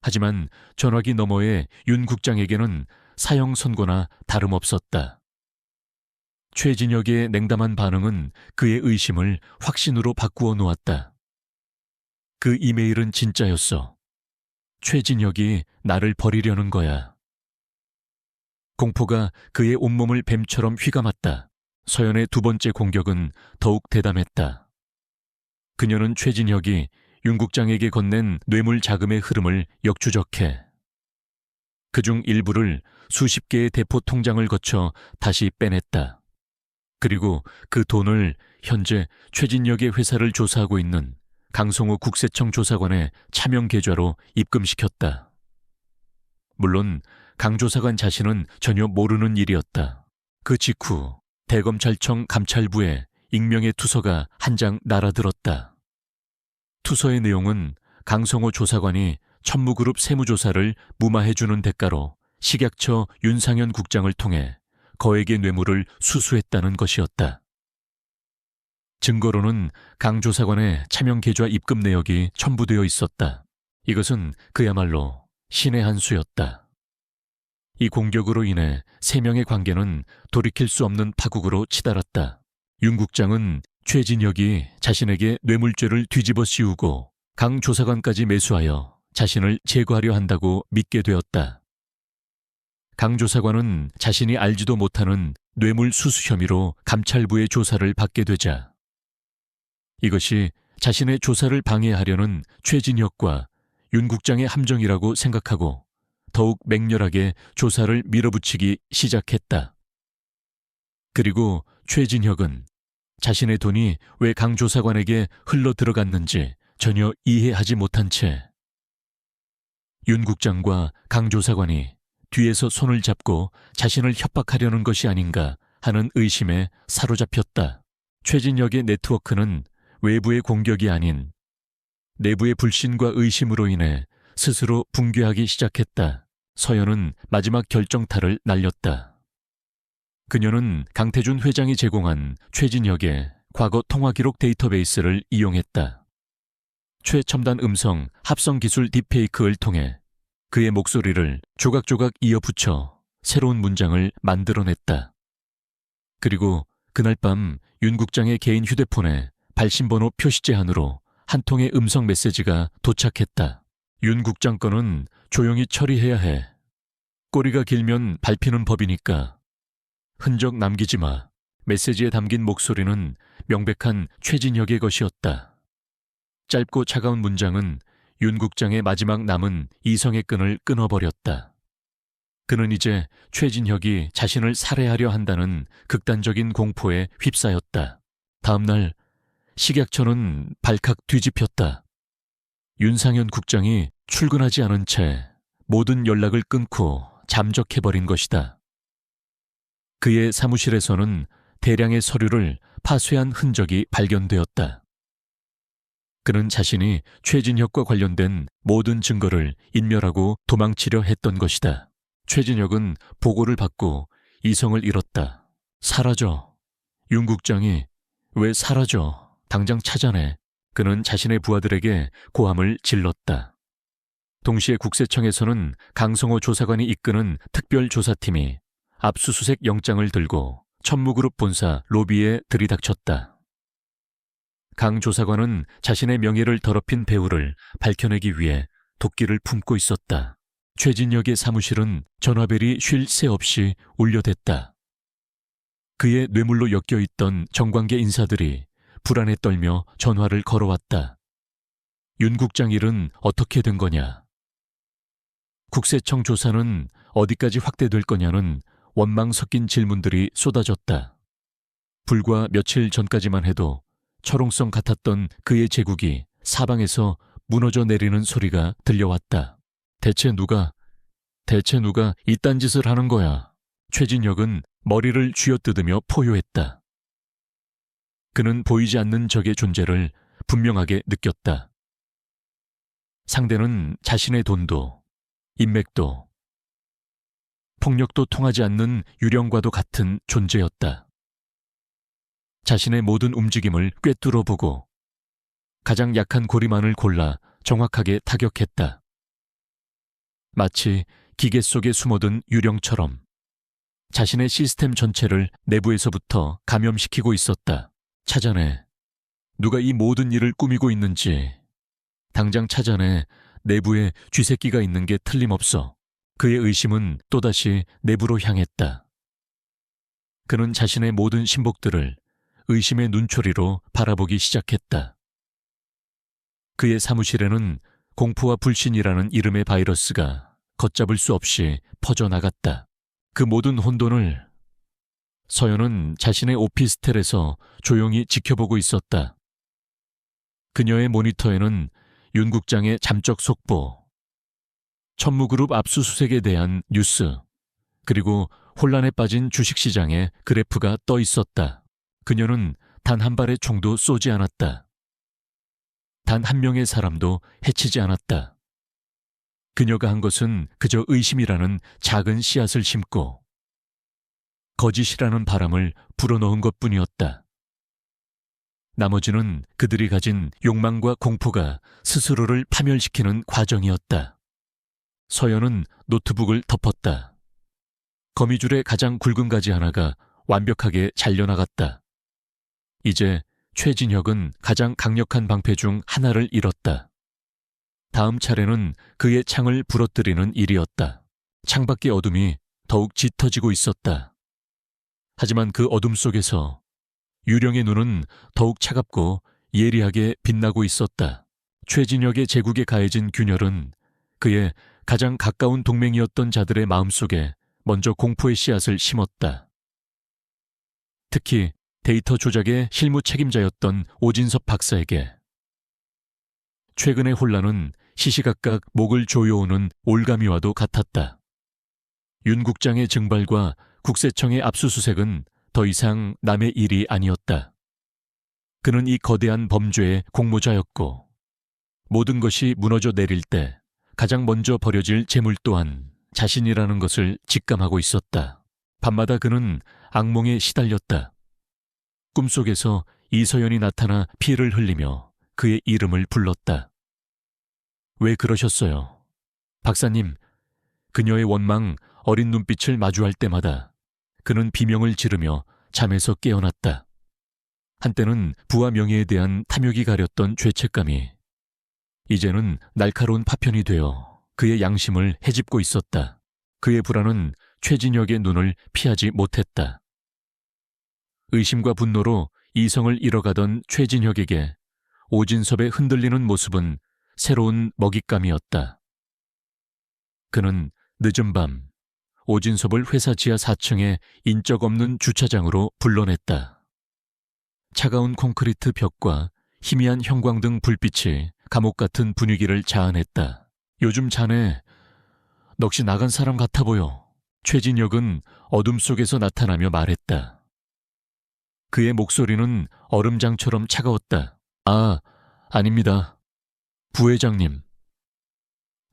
하지만 전화기 너머의 윤 국장에게는 사형 선고나 다름없었다. 최진혁의 냉담한 반응은 그의 의심을 확신으로 바꾸어 놓았다. 그 이메일은 진짜였어. 최진혁이 나를 버리려는 거야. 공포가 그의 온몸을 뱀처럼 휘감았다. 서연의 두 번째 공격은 더욱 대담했다. 그녀는 최진혁이 윤 국장에게 건넨 뇌물 자금의 흐름을 역추적해 그중 일부를 수십 개의 대포 통장을 거쳐 다시 빼냈다. 그리고 그 돈을 현재 최진혁의 회사를 조사하고 있는 강성호 국세청 조사관의 차명 계좌로 입금시켰다. 물론 강 조사관 자신은 전혀 모르는 일이었다. 그 직후 대검찰청 감찰부에 익명의 투서가 한 장 날아들었다. 투서의 내용은 강성호 조사관이 천무그룹 세무조사를 무마해주는 대가로 식약처 윤상현 국장을 통해 거액의 뇌물을 수수했다는 것이었다. 증거로는 강 조사관의 차명 계좌 입금 내역이 첨부되어 있었다. 이것은 그야말로 신의 한 수였다. 이 공격으로 인해 세 명의 관계는 돌이킬 수 없는 파국으로 치달았다. 윤 국장은 최진혁이 자신에게 뇌물죄를 뒤집어 씌우고 강 조사관까지 매수하여 자신을 제거하려 한다고 믿게 되었다. 강 조사관은 자신이 알지도 못하는 뇌물 수수 혐의로 감찰부의 조사를 받게 되자 이것이 자신의 조사를 방해하려는 최진혁과 윤 국장의 함정이라고 생각하고 더욱 맹렬하게 조사를 밀어붙이기 시작했다. 그리고 최진혁은 자신의 돈이 왜 강 조사관에게 흘러 들어갔는지 전혀 이해하지 못한 채 윤 국장과 강 조사관이 뒤에서 손을 잡고 자신을 협박하려는 것이 아닌가 하는 의심에 사로잡혔다. 최진혁의 네트워크는 외부의 공격이 아닌 내부의 불신과 의심으로 인해 스스로 붕괴하기 시작했다. 서연은 마지막 결정타를 날렸다. 그녀는 강태준 회장이 제공한 최진혁의 과거 통화기록 데이터베이스를 이용했다. 최첨단 음성 합성기술 딥페이크를 통해 그의 목소리를 조각조각 이어붙여 새로운 문장을 만들어냈다. 그리고 그날 밤 윤 국장의 개인 휴대폰에 발신번호 표시 제한으로 한 통의 음성 메시지가 도착했다. 윤 국장 건은 조용히 처리해야 해. 꼬리가 길면 밟히는 법이니까. 흔적 남기지 마. 메시지에 담긴 목소리는 명백한 최진혁의 것이었다. 짧고 차가운 문장은 윤 국장의 마지막 남은 이성의 끈을 끊어버렸다. 그는 이제 최진혁이 자신을 살해하려 한다는 극단적인 공포에 휩싸였다. 다음 날 식약처는 발칵 뒤집혔다. 윤상현 국장이 출근하지 않은 채 모든 연락을 끊고 잠적해버린 것이다. 그의 사무실에서는 대량의 서류를 파쇄한 흔적이 발견되었다. 그는 자신이 최진혁과 관련된 모든 증거를 인멸하고 도망치려 했던 것이다. 최진혁은 보고를 받고 이성을 잃었다. 사라져. 윤 국장이 왜 사라져? 당장 찾아내. 그는 자신의 부하들에게 고함을 질렀다. 동시에 국세청에서는 강성호 조사관이 이끄는 특별조사팀이 압수수색 영장을 들고 천무그룹 본사 로비에 들이닥쳤다. 강 조사관은 자신의 명예를 더럽힌 배우를 밝혀내기 위해 도끼를 품고 있었다. 최진혁의 사무실은 전화벨이 쉴 새 없이 울려댔다. 그의 뇌물로 엮여있던 정관계 인사들이 불안에 떨며 전화를 걸어왔다. 윤 국장 일은 어떻게 된 거냐? 국세청 조사는 어디까지 확대될 거냐는 원망 섞인 질문들이 쏟아졌다. 불과 며칠 전까지만 해도 철옹성 같았던 그의 제국이 사방에서 무너져 내리는 소리가 들려왔다. 대체 누가 이딴 짓을 하는 거야? 최진혁은 머리를 쥐어뜯으며 포효했다. 그는 보이지 않는 적의 존재를 분명하게 느꼈다. 상대는 자신의 돈도, 인맥도, 폭력도 통하지 않는 유령과도 같은 존재였다. 자신의 모든 움직임을 꿰뚫어 보고 가장 약한 고리만을 골라 정확하게 타격했다. 마치 기계 속에 숨어든 유령처럼 자신의 시스템 전체를 내부에서부터 감염시키고 있었다. 찾아내. 누가 이 모든 일을 꾸미고 있는지 당장 찾아내. 내부에 쥐새끼가 있는 게 틀림없어. 그의 의심은 또다시 내부로 향했다. 그는 자신의 모든 신복들을 의심의 눈초리로 바라보기 시작했다. 그의 사무실에는 공포와 불신이라는 이름의 바이러스가 걷잡을 수 없이 퍼져나갔다. 그 모든 혼돈을 서연은 자신의 오피스텔에서 조용히 지켜보고 있었다. 그녀의 모니터에는 윤 국장의 잠적 속보, 천무그룹 압수수색에 대한 뉴스, 그리고 혼란에 빠진 주식시장의 그래프가 떠 있었다. 그녀는 단 한 발의 총도 쏘지 않았다. 단 한 명의 사람도 해치지 않았다. 그녀가 한 것은 그저 의심이라는 작은 씨앗을 심고 거짓이라는 바람을 불어넣은 것뿐이었다. 나머지는 그들이 가진 욕망과 공포가 스스로를 파멸시키는 과정이었다. 서연은 노트북을 덮었다. 거미줄의 가장 굵은 가지 하나가 완벽하게 잘려나갔다. 이제 최진혁은 가장 강력한 방패 중 하나를 잃었다. 다음 차례는 그의 창을 부러뜨리는 일이었다. 창밖의 어둠이 더욱 짙어지고 있었다. 하지만 그 어둠 속에서 유령의 눈은 더욱 차갑고 예리하게 빛나고 있었다. 최진혁의 제국에 가해진 균열은 그의 가장 가까운 동맹이었던 자들의 마음속에 먼저 공포의 씨앗을 심었다. 특히 데이터 조작의 실무 책임자였던 오진섭 박사에게. 최근의 혼란은 시시각각 목을 조여오는 올가미와도 같았다. 윤 국장의 증발과 국세청의 압수수색은 더 이상 남의 일이 아니었다. 그는 이 거대한 범죄의 공모자였고 모든 것이 무너져 내릴 때 가장 먼저 버려질 재물 또한 자신이라는 것을 직감하고 있었다. 밤마다 그는 악몽에 시달렸다. 꿈속에서 이서연이 나타나 피를 흘리며 그의 이름을 불렀다. 왜 그러셨어요? 박사님, 그녀의 원망 어린 눈빛을 마주할 때마다 그는 비명을 지르며 잠에서 깨어났다. 한때는 부와 명예에 대한 탐욕이 가렸던 죄책감이 이제는 날카로운 파편이 되어 그의 양심을 헤집고 있었다. 그의 불안은 최진혁의 눈을 피하지 못했다. 의심과 분노로 이성을 잃어가던 최진혁에게 오진섭의 흔들리는 모습은 새로운 먹잇감이었다. 그는 늦은 밤 오진섭을 회사 지하 4층의 인적 없는 주차장으로 불러냈다. 차가운 콘크리트 벽과 희미한 형광등 불빛이 감옥 같은 분위기를 자아냈다. 요즘 자네 넋이 나간 사람 같아 보여. 최진혁은 어둠 속에서 나타나며 말했다. 그의 목소리는 얼음장처럼 차가웠다. 아닙니다. 부회장님.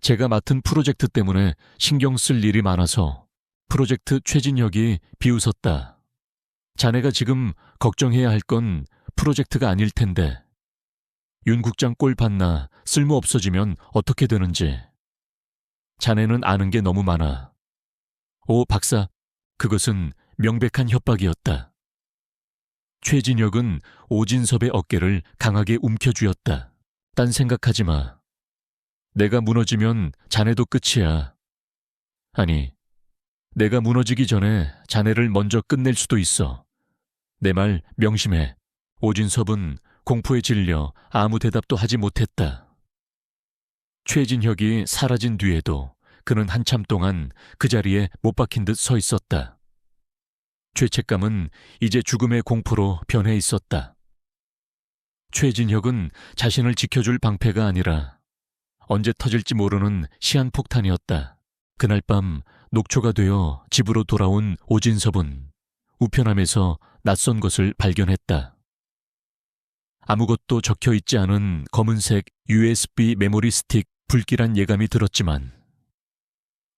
제가 맡은 프로젝트 때문에 신경 쓸 일이 많아서. 프로젝트 최진혁이 비웃었다. 자네가 지금 걱정해야 할 건 프로젝트가 아닐 텐데. 윤 국장 꼴 봤나 쓸모 없어지면 어떻게 되는지. 자네는 아는 게 너무 많아. 오 박사, 그것은 명백한 협박이었다. 최진혁은 오진섭의 어깨를 강하게 움켜쥐었다. 딴 생각하지 마. 내가 무너지면 자네도 끝이야. 아니, 내가 무너지기 전에 자네를 먼저 끝낼 수도 있어. 내 말 명심해. 오진섭은 공포에 질려 아무 대답도 하지 못했다. 최진혁이 사라진 뒤에도 그는 한참 동안 그 자리에 못 박힌 듯 서 있었다. 죄책감은 이제 죽음의 공포로 변해 있었다. 최진혁은 자신을 지켜줄 방패가 아니라 언제 터질지 모르는 시한폭탄이었다. 그날 밤 녹초가 되어 집으로 돌아온 오진섭은 우편함에서 낯선 것을 발견했다. 아무것도 적혀 있지 않은 검은색 USB 메모리 스틱 불길한 예감이 들었지만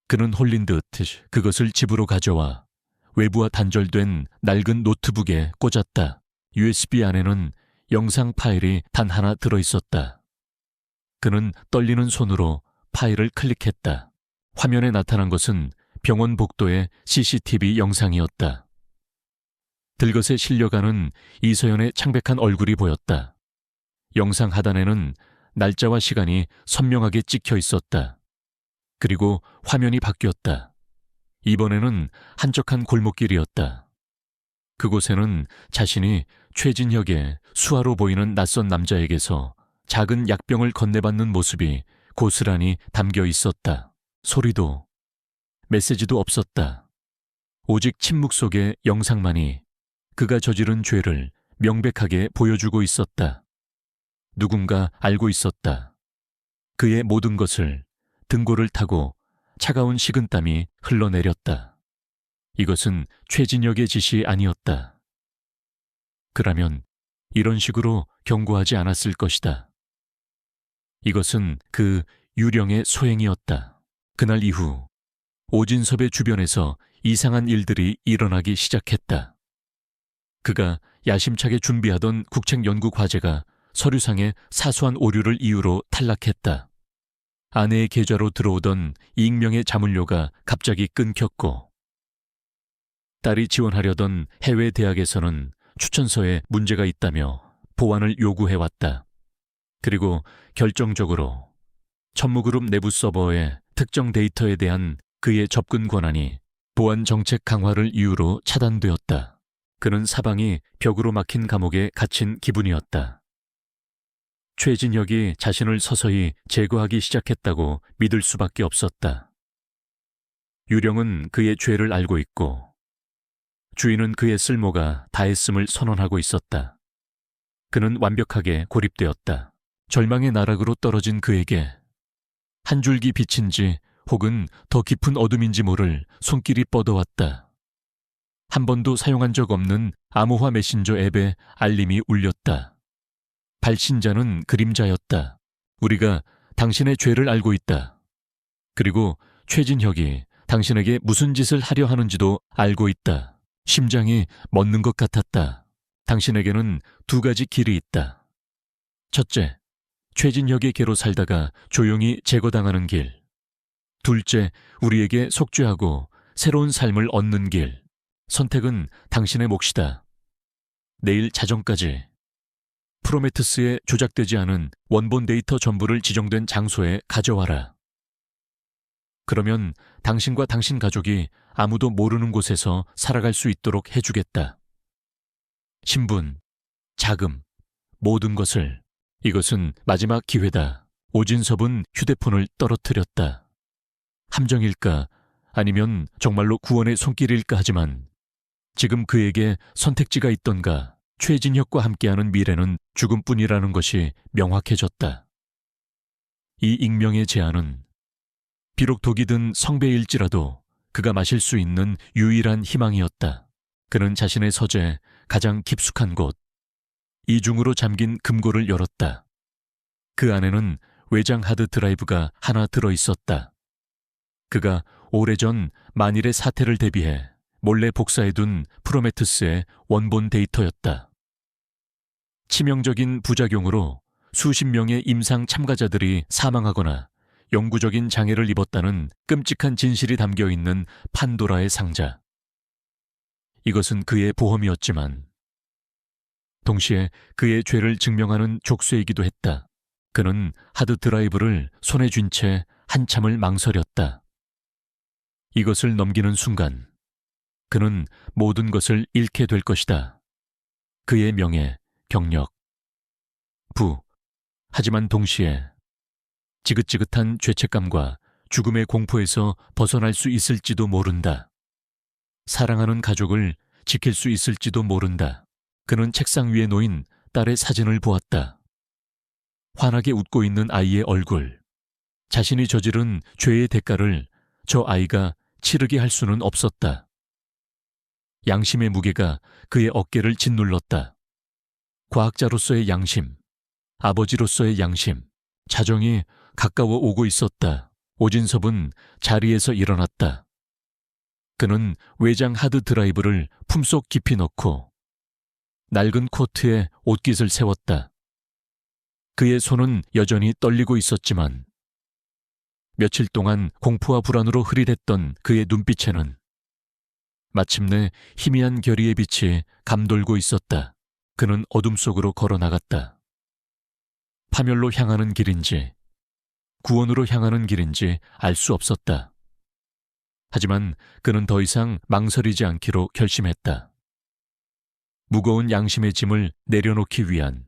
그는 홀린 듯 그것을 집으로 가져와 외부와 단절된 낡은 노트북에 꽂았다. USB 안에는 영상 파일이 단 하나 들어있었다. 그는 떨리는 손으로 파일을 클릭했다. 화면에 나타난 것은 병원 복도의 CCTV 영상이었다. 들것에 실려가는 이서연의 창백한 얼굴이 보였다. 영상 하단에는 날짜와 시간이 선명하게 찍혀 있었다. 그리고 화면이 바뀌었다. 이번에는 한적한 골목길이었다. 그곳에는 자신이 최진혁의 수하로 보이는 낯선 남자에게서 작은 약병을 건네받는 모습이 고스란히 담겨 있었다. 소리도 메시지도 없었다. 오직 침묵 속의 영상만이 그가 저지른 죄를 명백하게 보여주고 있었다. 누군가 알고 있었다. 그의 모든 것을 등골을 타고 차가운 식은땀이 흘러내렸다. 이것은 최진혁의 짓이 아니었다. 그라면 이런 식으로 경고하지 않았을 것이다. 이것은 그 유령의 소행이었다. 그날 이후 오진섭의 주변에서 이상한 일들이 일어나기 시작했다. 그가 야심차게 준비하던 국책 연구 과제가 서류상의 사소한 오류를 이유로 탈락했다. 아내의 계좌로 들어오던 익명의 자문료가 갑자기 끊겼고 딸이 지원하려던 해외 대학에서는 추천서에 문제가 있다며 보완을 요구해왔다. 그리고 결정적으로 천무그룹 내부 서버의 특정 데이터에 대한 그의 접근 권한이 보안 정책 강화를 이유로 차단되었다. 그는 사방이 벽으로 막힌 감옥에 갇힌 기분이었다. 최진혁이 자신을 서서히 제거하기 시작했다고 믿을 수밖에 없었다. 유령은 그의 죄를 알고 있고 주인은 그의 쓸모가 다했음을 선언하고 있었다. 그는 완벽하게 고립되었다. 절망의 나락으로 떨어진 그에게 한 줄기 빛인지 혹은 더 깊은 어둠인지 모를 손길이 뻗어왔다. 한 번도 사용한 적 없는 암호화 메신저 앱에 알림이 울렸다. 발신자는 그림자였다. 우리가 당신의 죄를 알고 있다. 그리고 최진혁이 당신에게 무슨 짓을 하려 하는지도 알고 있다. 심장이 멎는 것 같았다. 당신에게는 두 가지 길이 있다. 첫째, 최진혁의 개로 살다가 조용히 제거당하는 길. 둘째, 우리에게 속죄하고 새로운 삶을 얻는 길. 선택은 당신의 몫이다. 내일 자정까지 프로메테스에 조작되지 않은 원본 데이터 전부를 지정된 장소에 가져와라. 그러면 당신과 당신 가족이 아무도 모르는 곳에서 살아갈 수 있도록 해주겠다. 신분, 자금, 모든 것을. 이것은 마지막 기회다. 오진섭은 휴대폰을 떨어뜨렸다. 함정일까 아니면 정말로 구원의 손길일까 하지만 지금 그에게 선택지가 있던가. 최진혁과 함께하는 미래는 죽음뿐이라는 것이 명확해졌다. 이 익명의 제안은 비록 독이 든 성배일지라도 그가 마실 수 있는 유일한 희망이었다. 그는 자신의 서재 가장 깊숙한 곳, 이중으로 잠긴 금고를 열었다. 그 안에는 외장 하드 드라이브가 하나 들어있었다. 그가 오래전 만일의 사태를 대비해 몰래 복사해둔 프로메테스의 원본 데이터였다. 치명적인 부작용으로 수십 명의 임상 참가자들이 사망하거나 영구적인 장애를 입었다는 끔찍한 진실이 담겨있는 판도라의 상자. 이것은 그의 보험이었지만 동시에 그의 죄를 증명하는 족쇄이기도 했다. 그는 하드 드라이브를 손에 쥔 채 한참을 망설였다. 이것을 넘기는 순간 그는 모든 것을 잃게 될 것이다. 그의 명예, 경력, 부. 하지만 동시에 지긋지긋한 죄책감과 죽음의 공포에서 벗어날 수 있을지도 모른다. 사랑하는 가족을 지킬 수 있을지도 모른다. 그는 책상 위에 놓인 딸의 사진을 보았다. 환하게 웃고 있는 아이의 얼굴. 자신이 저지른 죄의 대가를 저 아이가 치르게 할 수는 없었다. 양심의 무게가 그의 어깨를 짓눌렀다. 과학자로서의 양심, 아버지로서의 양심, 자정이 가까워 오고 있었다. 오진섭은 자리에서 일어났다. 그는 외장 하드 드라이브를 품속 깊이 넣고 낡은 코트에 옷깃을 세웠다. 그의 손은 여전히 떨리고 있었지만 며칠 동안 공포와 불안으로 흐릿했던 그의 눈빛에는 마침내 희미한 결의의 빛이 감돌고 있었다. 그는 어둠 속으로 걸어 나갔다. 파멸로 향하는 길인지 구원으로 향하는 길인지 알 수 없었다. 하지만 그는 더 이상 망설이지 않기로 결심했다. 무거운 양심의 짐을 내려놓기 위한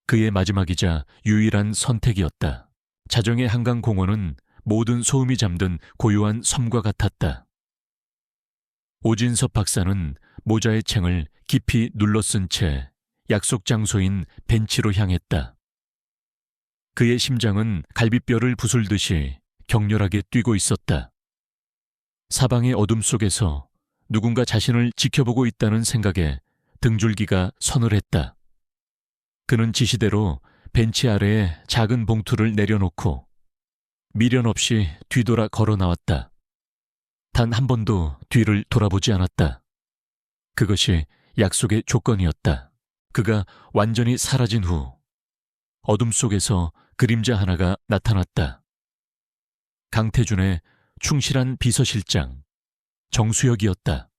그의 마지막이자 유일한 선택이었다. 자정의 한강 공원은 모든 소음이 잠든 고요한 섬과 같았다. 오진섭 박사는 모자의 챙을 깊이 눌러쓴 채 약속 장소인 벤치로 향했다. 그의 심장은 갈비뼈를 부술듯이 격렬하게 뛰고 있었다. 사방의 어둠 속에서 누군가 자신을 지켜보고 있다는 생각에 등줄기가 서늘했다. 그는 지시대로 벤치 아래에 작은 봉투를 내려놓고 미련 없이 뒤돌아 걸어 나왔다. 단 한 번도 뒤를 돌아보지 않았다. 그것이 약속의 조건이었다. 그가 완전히 사라진 후 어둠 속에서 그림자 하나가 나타났다. 강태준의 충실한 비서실장 정수혁이었다.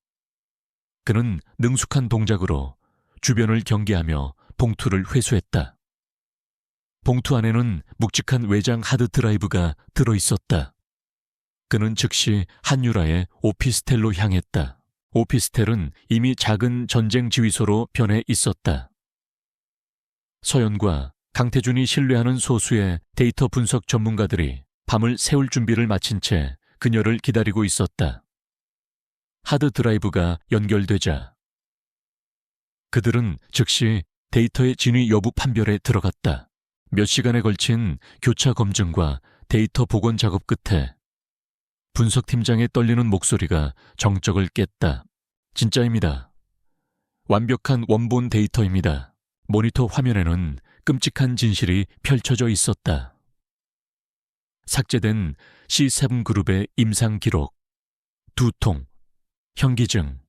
그는 능숙한 동작으로 주변을 경계하며 봉투를 회수했다. 봉투 안에는 묵직한 외장 하드 드라이브가 들어있었다. 그는 즉시 한유라의 오피스텔로 향했다. 오피스텔은 이미 작은 전쟁 지휘소로 변해 있었다. 서연과 강태준이 신뢰하는 소수의 데이터 분석 전문가들이 밤을 새울 준비를 마친 채 그녀를 기다리고 있었다. 하드 드라이브가 연결되자 그들은 즉시 데이터의 진위 여부 판별에 들어갔다. 몇 시간에 걸친 교차 검증과 데이터 복원 작업 끝에 분석팀장의 떨리는 목소리가 정적을 깼다. 진짜입니다. 완벽한 원본 데이터입니다. 모니터 화면에는 끔찍한 진실이 펼쳐져 있었다. 삭제된 C7 그룹의 임상 기록, 2통, 현기증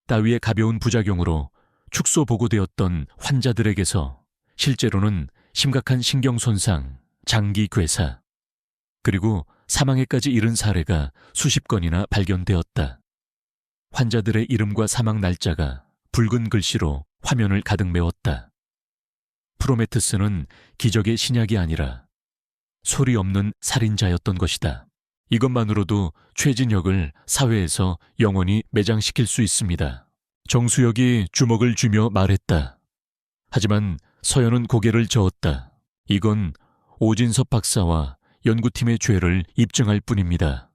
따위의 가벼운 부작용으로 축소 보고되었던 환자들에게서 실제로는 심각한 신경 손상, 장기 괴사, 그리고 사망에까지 이른 사례가 수십 건이나 발견되었다. 환자들의 이름과 사망 날짜가 붉은 글씨로 화면을 가득 메웠다. 프로메테스는 기적의 신약이 아니라 소리 없는 살인자였던 것이다. 이것만으로도 최진혁을 사회에서 영원히 매장시킬 수 있습니다. 정수혁이 주먹을 쥐며 말했다. 하지만 서연은 고개를 저었다. 이건 오진섭 박사와 연구팀의 죄를 입증할 뿐입니다.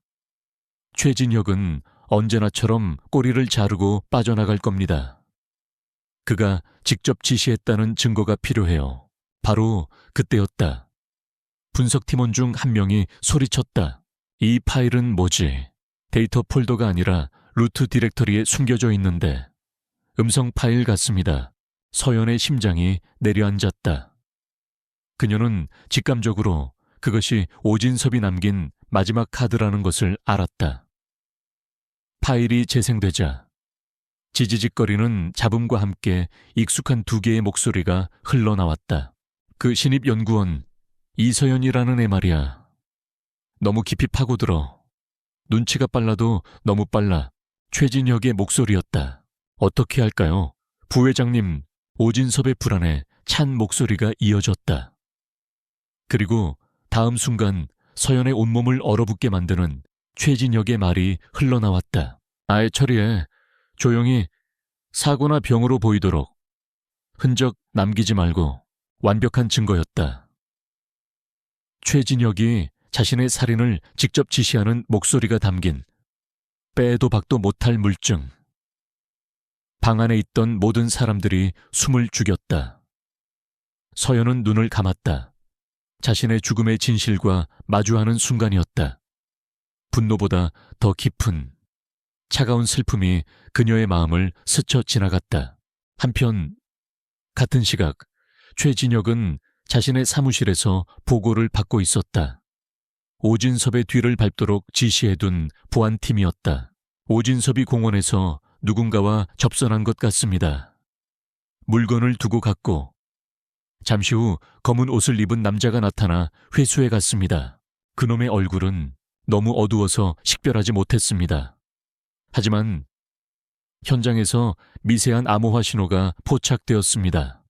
최진혁은 언제나처럼 꼬리를 자르고 빠져나갈 겁니다. 그가 직접 지시했다는 증거가 필요해요. 바로 그때였다. 분석팀원 중 한 명이 소리쳤다. 이 파일은 뭐지? 데이터 폴더가 아니라 루트 디렉터리에 숨겨져 있는데 음성 파일 같습니다. 서연의 심장이 내려앉았다. 그녀는 직감적으로 그것이 오진섭이 남긴 마지막 카드라는 것을 알았다. 파일이 재생되자 지지직거리는 잡음과 함께 익숙한 두 개의 목소리가 흘러나왔다. 그 신입연구원 이서연이라는 애 말이야. 너무 깊이 파고들어. 눈치가 빨라도 너무 빨라. 최진혁의 목소리였다. 어떻게 할까요? 부회장님, 오진섭의 불안에 찬 목소리가 이어졌다. 그리고 다음 순간 서연의 온몸을 얼어붙게 만드는 최진혁의 말이 흘러나왔다. 아이 처리해. 조용히 사고나 병으로 보이도록 흔적 남기지 말고 완벽한 증거였다. 최진혁이 자신의 살인을 직접 지시하는 목소리가 담긴 빼도 박도 못할 물증. 방 안에 있던 모든 사람들이 숨을 죽였다. 서연은 눈을 감았다. 자신의 죽음의 진실과 마주하는 순간이었다. 분노보다 더 깊은 차가운 슬픔이 그녀의 마음을 스쳐 지나갔다. 한편 같은 시각 최진혁은 자신의 사무실에서 보고를 받고 있었다. 오진섭의 뒤를 밟도록 지시해둔 보안팀이었다. 오진섭이 공원에서 누군가와 접선한 것 같습니다. 물건을 두고 갔고 잠시 후 검은 옷을 입은 남자가 나타나 회수해 갔습니다. 그놈의 얼굴은 너무 어두워서 식별하지 못했습니다. 하지만 현장에서 미세한 암호화 신호가 포착되었습니다.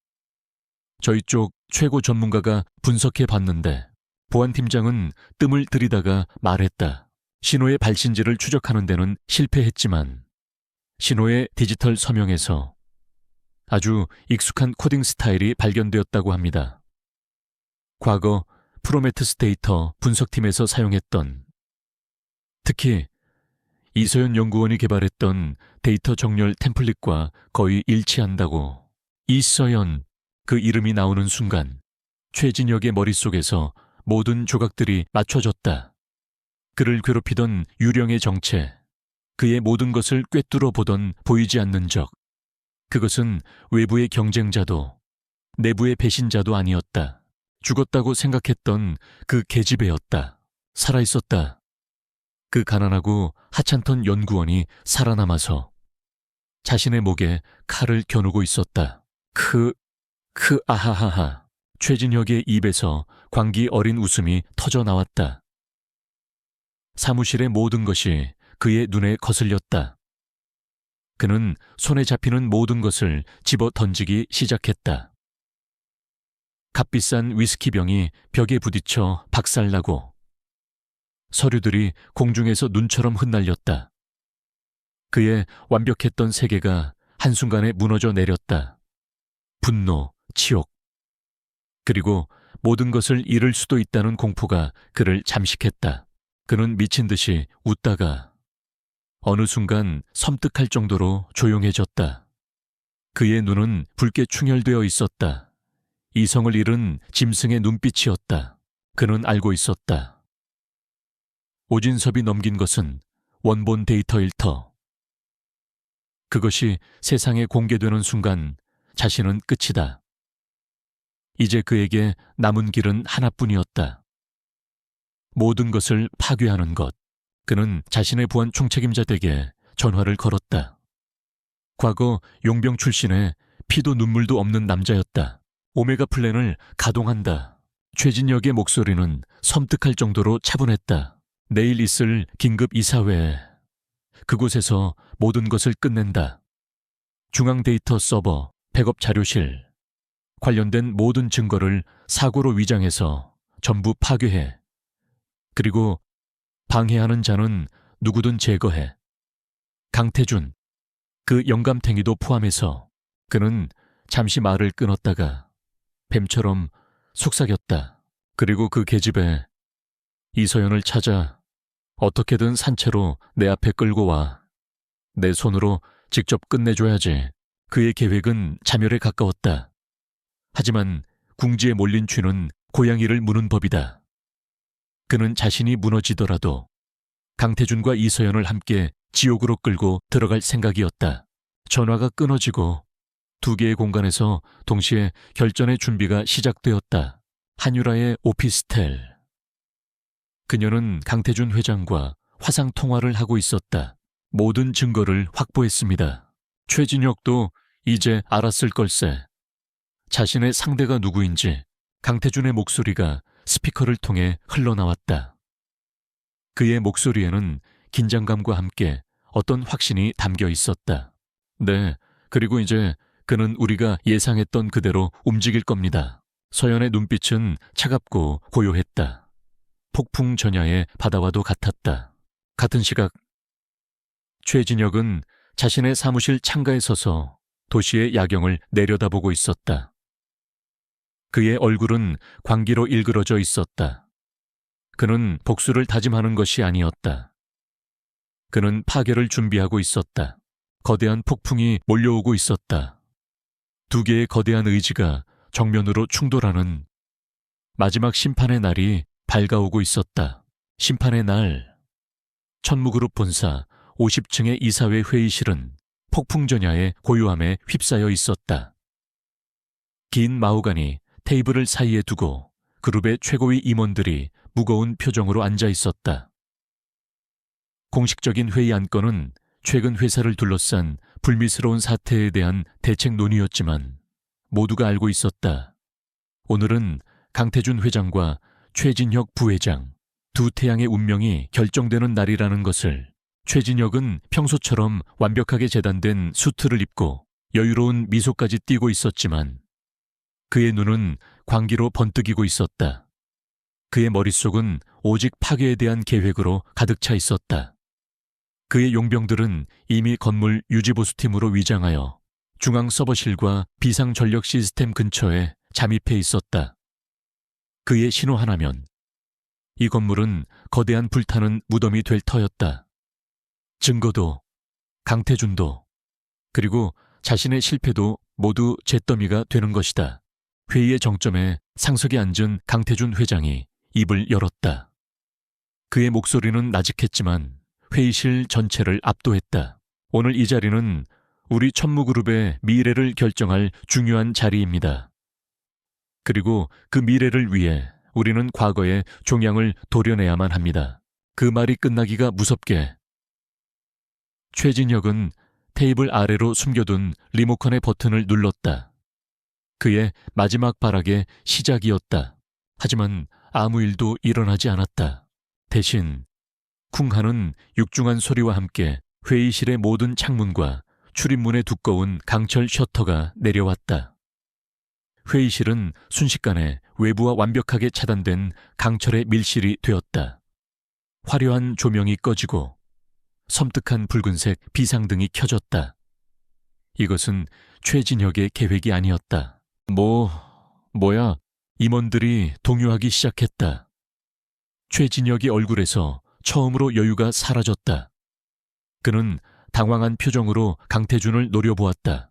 저희 쪽 최고 전문가가 분석해 봤는데 보안팀장은 뜸을 들이다가 말했다. 신호의 발신지를 추적하는 데는 실패했지만 신호의 디지털 서명에서 아주 익숙한 코딩 스타일이 발견되었다고 합니다. 과거 프로메테스 데이터 분석팀에서 사용했던, 특히 이서연 연구원이 개발했던 데이터 정렬 템플릿과 거의 일치한다고. 이서연, 그 이름이 나오는 순간 최진혁의 머릿속에서 모든 조각들이 맞춰졌다. 그를 괴롭히던 유령의 정체, 그의 모든 것을 꿰뚫어 보던 보이지 않는 적, 그것은 외부의 경쟁자도 내부의 배신자도 아니었다. 죽었다고 생각했던 그 계집애였다. 살아있었다. 그 가난하고 하찮던 연구원이 살아남아서 자신의 목에 칼을 겨누고 있었다. 아하하하. 최진혁의 입에서 광기 어린 웃음이 터져 나왔다. 사무실의 모든 것이 그의 눈에 거슬렸다. 그는 손에 잡히는 모든 것을 집어 던지기 시작했다. 값비싼 위스키병이 벽에 부딪혀 박살나고 서류들이 공중에서 눈처럼 흩날렸다. 그의 완벽했던 세계가 한순간에 무너져 내렸다. 분노, 치욕, 그리고 모든 것을 잃을 수도 있다는 공포가 그를 잠식했다. 그는 미친 듯이 웃다가 어느 순간 섬뜩할 정도로 조용해졌다. 그의 눈은 붉게 충혈되어 있었다. 이성을 잃은 짐승의 눈빛이었다. 그는 알고 있었다. 오진섭이 넘긴 것은 원본 데이터일 터. 그것이 세상에 공개되는 순간 자신은 끝이다. 이제 그에게 남은 길은 하나뿐이었다. 모든 것을 파괴하는 것. 그는 자신의 보안 총책임자에게 전화를 걸었다. 과거 용병 출신의 피도 눈물도 없는 남자였다. 오메가 플랜을 가동한다. 최진혁의 목소리는 섬뜩할 정도로 차분했다. 내일 있을 긴급 이사회에 그곳에서 모든 것을 끝낸다. 중앙 데이터 서버, 백업 자료실, 관련된 모든 증거를 사고로 위장해서 전부 파괴해. 그리고 방해하는 자는 누구든 제거해. 강태준, 그 영감탱이도 포함해서. 그는 잠시 말을 끊었다가 뱀처럼 속삭였다. 그리고 그 계집애 이서연을 찾아 어떻게든 산채로 내 앞에 끌고 와. 내 손으로 직접 끝내줘야지. 그의 계획은 자멸에 가까웠다. 하지만 궁지에 몰린 쥐는 고양이를 무는 법이다. 그는 자신이 무너지더라도 강태준과 이서연을 함께 지옥으로 끌고 들어갈 생각이었다. 전화가 끊어지고 두 개의 공간에서 동시에 결전의 준비가 시작되었다. 한유라의 오피스텔. 그녀는 강태준 회장과 화상 통화를 하고 있었다. 모든 증거를 확보했습니다. 최진혁도 이제 알았을 걸세. 자신의 상대가 누구인지. 강태준의 목소리가 스피커를 통해 흘러나왔다. 그의 목소리에는 긴장감과 함께 어떤 확신이 담겨 있었다. 네, 그리고 이제 그는 우리가 예상했던 그대로 움직일 겁니다. 서연의 눈빛은 차갑고 고요했다. 폭풍 전야의 바다와도 같았다. 같은 시각 최진혁은 자신의 사무실 창가에 서서 도시의 야경을 내려다보고 있었다. 그의 얼굴은 광기로 일그러져 있었다. 그는 복수를 다짐하는 것이 아니었다. 그는 파괴를 준비하고 있었다. 거대한 폭풍이 몰려오고 있었다. 두 개의 거대한 의지가 정면으로 충돌하는 마지막 심판의 날이 밝아오고 있었다. 심판의 날, 천무그룹 본사 50층의 이사회 회의실은 폭풍전야의 고요함에 휩싸여 있었다. 긴 마호간이 테이블을 사이에 두고 그룹의 최고위 임원들이 무거운 표정으로 앉아 있었다. 공식적인 회의 안건은 최근 회사를 둘러싼 불미스러운 사태에 대한 대책 논의였지만 모두가 알고 있었다. 오늘은 강태준 회장과 최진혁 부회장, 두 태양의 운명이 결정되는 날이라는 것을. 최진혁은 평소처럼 완벽하게 재단된 수트를 입고 여유로운 미소까지 띠고 있었지만 그의 눈은 광기로 번뜩이고 있었다. 그의 머릿속은 오직 파괴에 대한 계획으로 가득 차 있었다. 그의 용병들은 이미 건물 유지보수팀으로 위장하여 중앙 서버실과 비상전력 시스템 근처에 잠입해 있었다. 그의 신호 하나면 이 건물은 거대한 불타는 무덤이 될 터였다. 증거도, 강태준도, 그리고 자신의 실패도 모두 잿더미가 되는 것이다. 회의의 정점에 상석에 앉은 강태준 회장이 입을 열었다. 그의 목소리는 나직했지만 회의실 전체를 압도했다. 오늘 이 자리는 우리 천무그룹의 미래를 결정할 중요한 자리입니다. 그리고 그 미래를 위해 우리는 과거의 종양을 도려내야만 합니다. 그 말이 끝나기가 무섭게 최진혁은 테이블 아래로 숨겨둔 리모컨의 버튼을 눌렀다. 그의 마지막 발악의 시작이었다. 하지만 아무 일도 일어나지 않았다. 대신 쿵 하는 육중한 소리와 함께 회의실의 모든 창문과 출입문의 두꺼운 강철 셔터가 내려왔다. 회의실은 순식간에 외부와 완벽하게 차단된 강철의 밀실이 되었다. 화려한 조명이 꺼지고 섬뜩한 붉은색 비상등이 켜졌다. 이것은 최진혁의 계획이 아니었다. 뭐야? 임원들이 동요하기 시작했다. 최진혁의 얼굴에서 처음으로 여유가 사라졌다. 그는 당황한 표정으로 강태준을 노려보았다.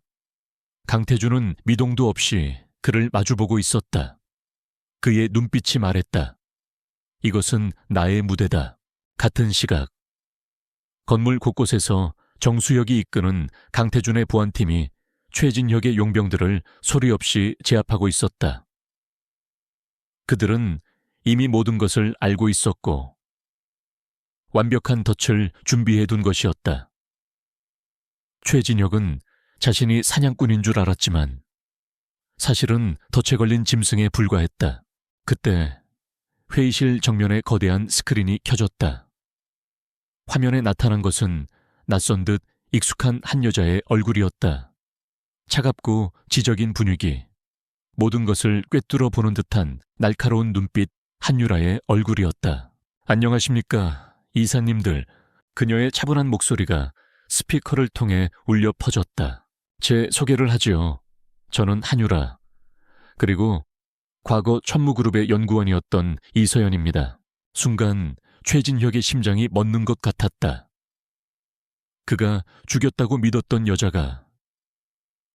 강태준은 미동도 없이 그를 마주보고 있었다. 그의 눈빛이 말했다. 이것은 나의 무대다. 같은 시각. 건물 곳곳에서 정수혁이 이끄는 강태준의 보안팀이 최진혁의 용병들을 소리 없이 제압하고 있었다. 그들은 이미 모든 것을 알고 있었고 완벽한 덫을 준비해둔 것이었다. 최진혁은 자신이 사냥꾼인 줄 알았지만 사실은 덫에 걸린 짐승에 불과했다. 그때 회의실 정면에 거대한 스크린이 켜졌다. 화면에 나타난 것은 낯선 듯 익숙한 한 여자의 얼굴이었다. 차갑고 지적인 분위기, 모든 것을 꿰뚫어 보는 듯한 날카로운 눈빛 한유라의 얼굴이었다. 안녕하십니까, 이사님들. 그녀의 차분한 목소리가 스피커를 통해 울려 퍼졌다. 제 소개를 하지요. 저는 한유라. 그리고 과거 천무그룹의 연구원이었던 이서연입니다. 순간 최진혁의 심장이 멎는 것 같았다. 그가 죽였다고 믿었던 여자가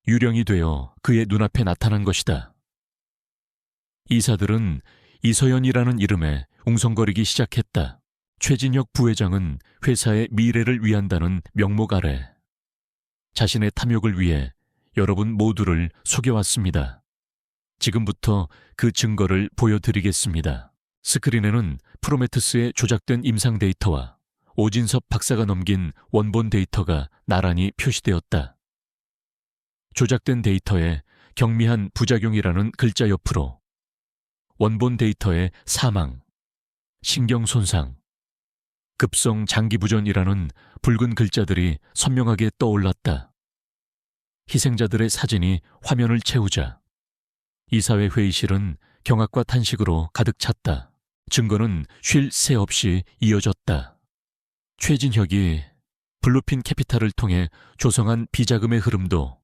유령이 되어 그의 눈앞에 나타난 것이다. 이사들은 이서연이라는 이름에 웅성거리기 시작했다. 최진혁 부회장은 회사의 미래를 위한다는 명목 아래 자신의 탐욕을 위해 여러분 모두를 속여왔습니다. 지금부터 그 증거를 보여드리겠습니다. 스크린에는 프로메테스의 조작된 임상 데이터와 오진섭 박사가 넘긴 원본 데이터가 나란히 표시되었다. 조작된 데이터에 경미한 부작용이라는 글자 옆으로 원본 데이터의 사망, 신경 손상, 급성 장기부전이라는 붉은 글자들이 선명하게 떠올랐다. 희생자들의 사진이 화면을 채우자 이사회 회의실은 경악과 탄식으로 가득 찼다. 증거는 쉴 새 없이 이어졌다. 최진혁이 블루핀 캐피탈을 통해 조성한 비자금의 흐름도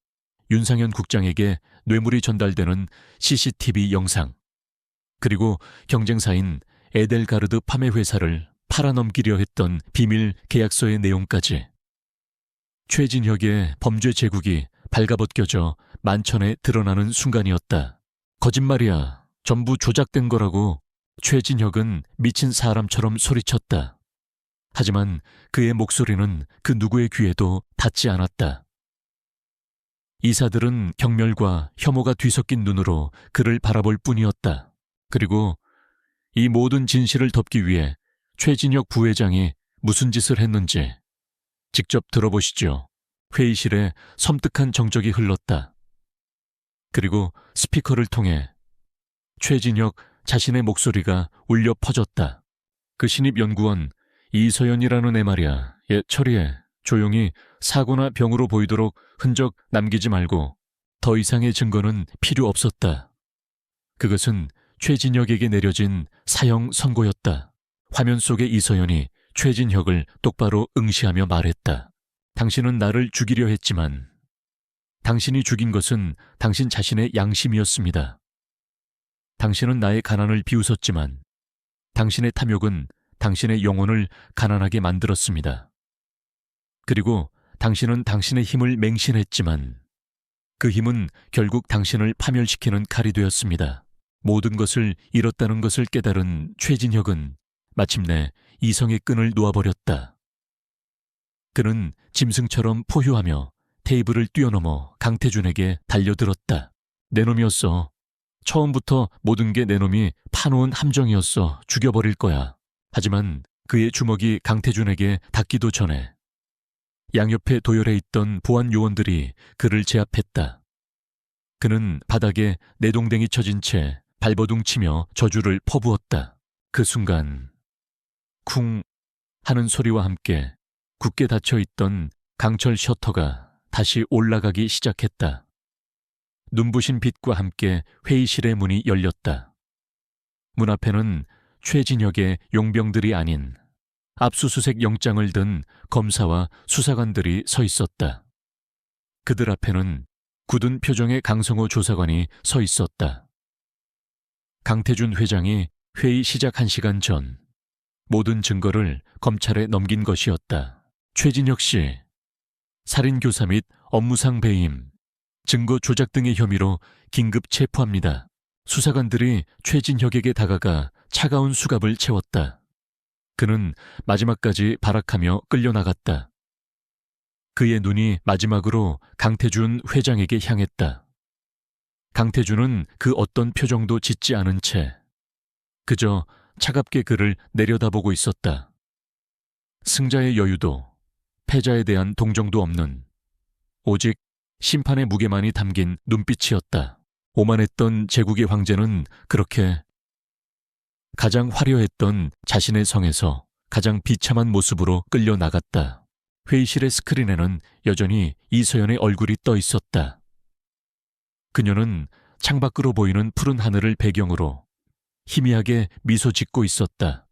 윤상현 국장에게 뇌물이 전달되는 CCTV 영상, 그리고 경쟁사인 에델가르드 파매 회사를 팔아넘기려 했던 비밀 계약서의 내용까지. 최진혁의 범죄 제국이 발가벗겨져 만천에 드러나는 순간이었다. 거짓말이야. 전부 조작된 거라고 최진혁은 미친 사람처럼 소리쳤다. 하지만 그의 목소리는 그 누구의 귀에도 닿지 않았다. 이사들은 경멸과 혐오가 뒤섞인 눈으로 그를 바라볼 뿐이었다. 그리고 이 모든 진실을 덮기 위해 최진혁 부회장이 무슨 짓을 했는지 직접 들어보시죠. 회의실에 섬뜩한 정적이 흘렀다. 그리고 스피커를 통해 최진혁 자신의 목소리가 울려 퍼졌다. 그 신입연구원 이서연이라는 애 말이야. 얘 처리해. 조용히 사고나 병으로 보이도록 흔적 남기지 말고. 더 이상의 증거는 필요 없었다. 그것은 최진혁에게 내려진 사형 선고였다. 화면 속의 이서연이 최진혁을 똑바로 응시하며 말했다. 당신은 나를 죽이려 했지만 당신이 죽인 것은 당신 자신의 양심이었습니다. 당신은 나의 가난을 비웃었지만 당신의 탐욕은 당신의 영혼을 가난하게 만들었습니다. 그리고 당신은 당신의 힘을 맹신했지만 그 힘은 결국 당신을 파멸시키는 칼이 되었습니다. 모든 것을 잃었다는 것을 깨달은 최진혁은 마침내 이성의 끈을 놓아버렸다. 그는 짐승처럼 포효하며 테이블을 뛰어넘어 강태준에게 달려들었다. 내 놈이었어. 처음부터 모든 게 내 놈이 파놓은 함정이었어. 죽여버릴 거야. 하지만 그의 주먹이 강태준에게 닿기도 전에 양옆에 도열해 있던 보안 요원들이 그를 제압했다. 그는 바닥에 내동댕이 쳐진 채 발버둥 치며 저주를 퍼부었다. 그 순간 쿵 하는 소리와 함께 굳게 닫혀있던 강철 셔터가 다시 올라가기 시작했다. 눈부신 빛과 함께 회의실의 문이 열렸다. 문 앞에는 최진혁의 용병들이 아닌 압수수색 영장을 든 검사와 수사관들이 서 있었다. 그들 앞에는 굳은 표정의 강성호 조사관이 서 있었다. 강태준 회장이 회의 시작 1시간 전 모든 증거를 검찰에 넘긴 것이었다. 최진혁 씨, 살인교사 및 업무상 배임, 증거 조작 등의 혐의로 긴급 체포합니다. 수사관들이 최진혁에게 다가가 차가운 수갑을 채웠다. 그는 마지막까지 발악하며 끌려나갔다. 그의 눈이 마지막으로 강태준 회장에게 향했다. 강태준은 그 어떤 표정도 짓지 않은 채 그저 차갑게 그를 내려다보고 있었다. 승자의 여유도 패자에 대한 동정도 없는 오직 심판의 무게만이 담긴 눈빛이었다. 오만했던 제국의 황제는 그렇게 가장 화려했던 자신의 성에서 가장 비참한 모습으로 끌려나갔다. 회의실의 스크린에는 여전히 이서연의 얼굴이 떠 있었다. 그녀는 창밖으로 보이는 푸른 하늘을 배경으로 희미하게 미소 짓고 있었다.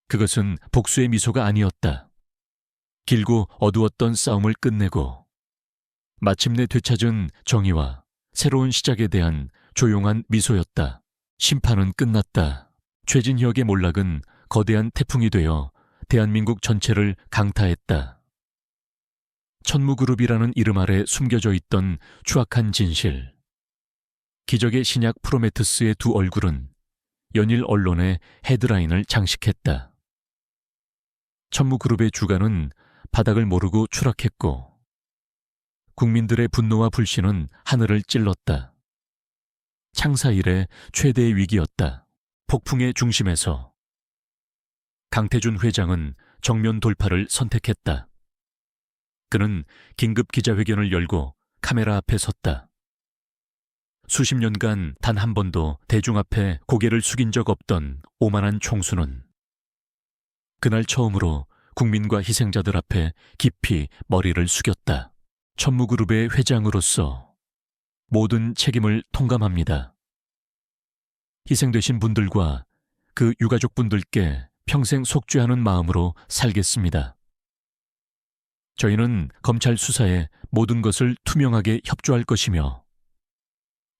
그것은 복수의 미소가 아니었다. 길고 어두웠던 싸움을 끝내고 마침내 되찾은 정의와 새로운 시작에 대한 조용한 미소였다. 심판은 끝났다. 최진혁의 몰락은 거대한 태풍이 되어 대한민국 전체를 강타했다. 천무그룹이라는 이름 아래 숨겨져 있던 추악한 진실. 기적의 신약 프로메테우스의 두 얼굴은 연일 언론의 헤드라인을 장식했다. 천무그룹의 주가는 바닥을 모르고 추락했고 국민들의 분노와 불신은 하늘을 찔렀다. 창사 이래 최대의 위기였다. 폭풍의 중심에서 강태준 회장은 정면 돌파를 선택했다. 그는 긴급 기자회견을 열고 카메라 앞에 섰다. 수십 년간 단 한 번도 대중 앞에 고개를 숙인 적 없던 오만한 총수는 그날 처음으로 국민과 희생자들 앞에 깊이 머리를 숙였다. 천무그룹의 회장으로서 모든 책임을 통감합니다. 희생되신 분들과 그 유가족분들께 평생 속죄하는 마음으로 살겠습니다. 저희는 검찰 수사에 모든 것을 투명하게 협조할 것이며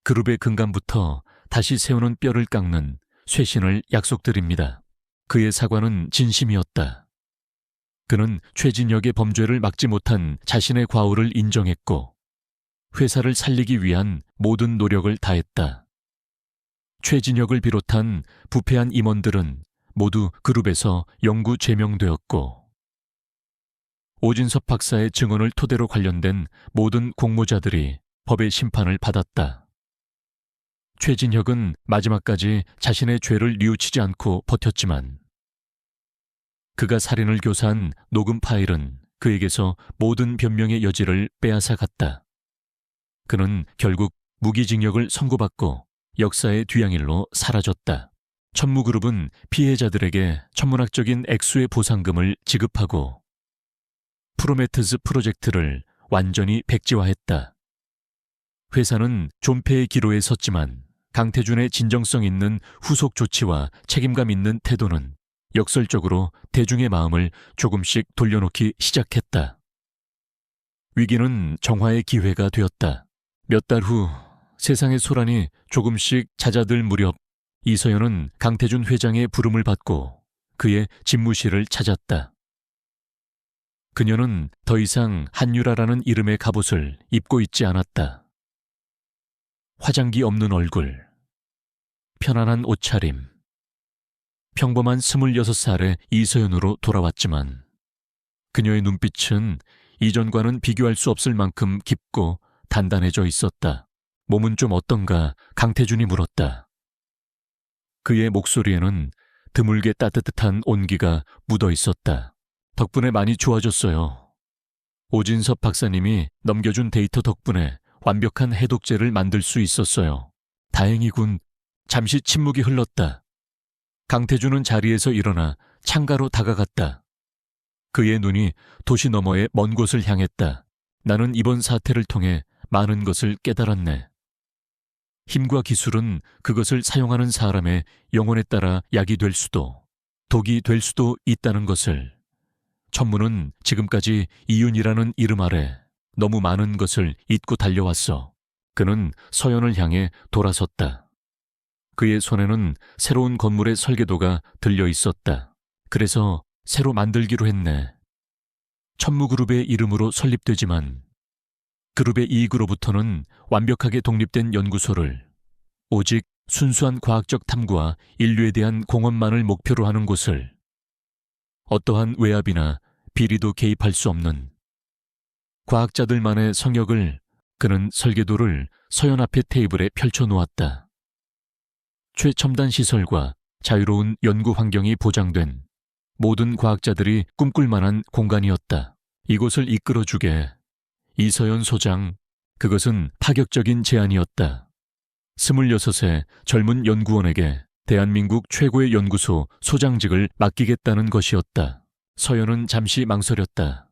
그룹의 근간부터 다시 세우는 뼈를 깎는 쇄신을 약속드립니다. 그의 사과는 진심이었다. 그는 최진혁의 범죄를 막지 못한 자신의 과오를 인정했고 회사를 살리기 위한 모든 노력을 다했다. 최진혁을 비롯한 부패한 임원들은 모두 그룹에서 영구 제명되었고 오진섭 박사의 증언을 토대로 관련된 모든 공모자들이 법의 심판을 받았다. 최진혁은 마지막까지 자신의 죄를 뉘우치지 않고 버텼지만 그가 살인을 교사한 녹음 파일은 그에게서 모든 변명의 여지를 빼앗아 갔다. 그는 결국 무기징역을 선고받고 역사의 뒤양일로 사라졌다. 천무그룹은 피해자들에게 천문학적인 액수의 보상금을 지급하고 프로메테스 프로젝트를 완전히 백지화했다. 회사는 존폐의 기로에 섰지만 강태준의 진정성 있는 후속 조치와 책임감 있는 태도는 역설적으로 대중의 마음을 조금씩 돌려놓기 시작했다. 위기는 정화의 기회가 되었다. 몇 달 후 세상의 소란이 조금씩 잦아들 무렵 이서연은 강태준 회장의 부름을 받고 그의 집무실을 찾았다. 그녀는 더 이상 한유라라는 이름의 갑옷을 입고 있지 않았다. 화장기 없는 얼굴, 편안한 옷차림, 평범한 26살의 이서연으로 돌아왔지만 그녀의 눈빛은 이전과는 비교할 수 없을 만큼 깊고 단단해져 있었다. 몸은 좀 어떤가 강태준이 물었다. 그의 목소리에는 드물게 따뜻한 온기가 묻어 있었다. 덕분에 많이 좋아졌어요. 오진섭 박사님이 넘겨준 데이터 덕분에 완벽한 해독제를 만들 수 있었어요. 다행이군. 잠시 침묵이 흘렀다. 강태준은 자리에서 일어나 창가로 다가갔다. 그의 눈이 도시 너머의 먼 곳을 향했다. 나는 이번 사태를 통해 많은 것을 깨달았네. 힘과 기술은 그것을 사용하는 사람의 영혼에 따라 약이 될 수도 독이 될 수도 있다는 것을. 천무는 지금까지 이윤이라는 이름 아래 너무 많은 것을 잊고 달려왔어. 그는 서연을 향해 돌아섰다. 그의 손에는 새로운 건물의 설계도가 들려 있었다. 그래서 새로 만들기로 했네. 천무그룹의 이름으로 설립되지만 그룹의 이익으로부터는 완벽하게 독립된 연구소를 오직 순수한 과학적 탐구와 인류에 대한 공헌만을 목표로 하는 곳을 어떠한 외압이나 비리도 개입할 수 없는 과학자들만의 성역을 그는 설계도를 서연 앞의 테이블에 펼쳐놓았다. 최첨단 시설과 자유로운 연구 환경이 보장된 모든 과학자들이 꿈꿀 만한 공간이었다. 이곳을 이끌어주게. 이서연 소장, 그것은 파격적인 제안이었다. 26의 젊은 연구원에게 대한민국 최고의 연구소 소장직을 맡기겠다는 것이었다. 서연은 잠시 망설였다.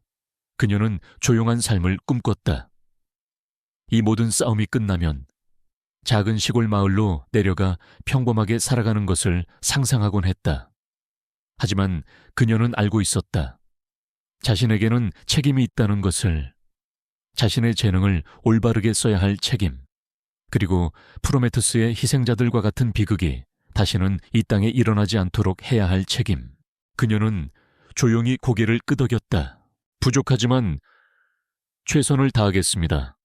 그녀는 조용한 삶을 꿈꿨다. 이 모든 싸움이 끝나면 작은 시골 마을로 내려가 평범하게 살아가는 것을 상상하곤 했다. 하지만 그녀는 알고 있었다. 자신에게는 책임이 있다는 것을, 자신의 재능을 올바르게 써야 할 책임, 그리고 프로메테스의 희생자들과 같은 비극이 다시는 이 땅에 일어나지 않도록 해야 할 책임. 그녀는 조용히 고개를 끄덕였다. 부족하지만 최선을 다하겠습니다.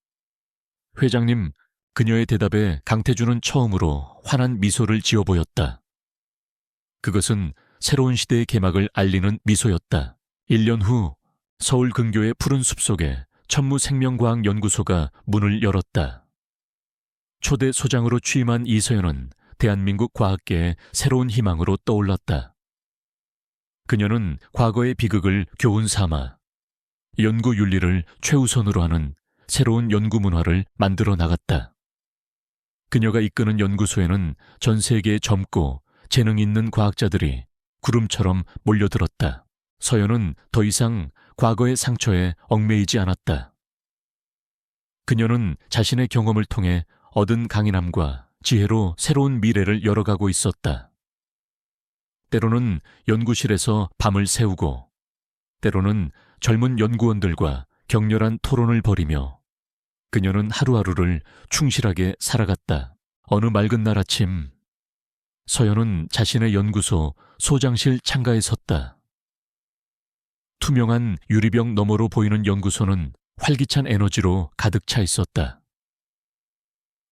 회장님, 그녀의 대답에 강태준은 처음으로 환한 미소를 지어 보였다. 그것은 새로운 시대의 개막을 알리는 미소였다. 1년 후 서울 근교의 푸른 숲속에 천무생명과학연구소가 문을 열었다. 초대 소장으로 취임한 이서연은 대한민국 과학계의 새로운 희망으로 떠올랐다. 그녀는 과거의 비극을 교훈 삼아 연구 윤리를 최우선으로 하는 새로운 연구 문화를 만들어 나갔다. 그녀가 이끄는 연구소에는 전 세계의 젊고 재능 있는 과학자들이 구름처럼 몰려들었다. 서연은 더 이상 과거의 상처에 얽매이지 않았다. 그녀는 자신의 경험을 통해 얻은 강인함과 지혜로 새로운 미래를 열어가고 있었다. 때로는 연구실에서 밤을 새우고, 때로는 젊은 연구원들과 격렬한 토론을 벌이며 그녀는 하루하루를 충실하게 살아갔다. 어느 맑은 날 아침, 서연은 자신의 연구소 소장실 창가에 섰다. 투명한 유리병 너머로 보이는 연구소는 활기찬 에너지로 가득 차 있었다.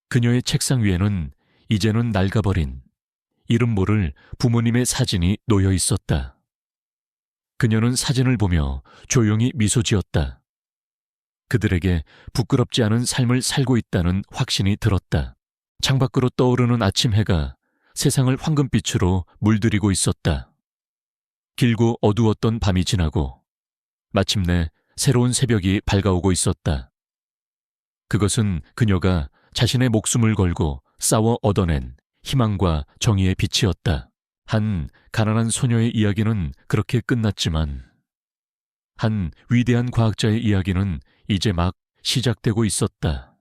그녀의 책상 위에는 이제는 낡아버린 이름 모를 부모님의 사진이 놓여 있었다. 그녀는 사진을 보며 조용히 미소 지었다. 그들에게 부끄럽지 않은 삶을 살고 있다는 확신이 들었다. 창밖으로 떠오르는 아침 해가 세상을 황금빛으로 물들이고 있었다. 길고 어두웠던 밤이 지나고 마침내 새로운 새벽이 밝아오고 있었다. 그것은 그녀가 자신의 목숨을 걸고 싸워 얻어낸 희망과 정의의 빛이었다. 한 가난한 소녀의 이야기는 그렇게 끝났지만 한 위대한 과학자의 이야기는 이제 막 시작되고 있었다.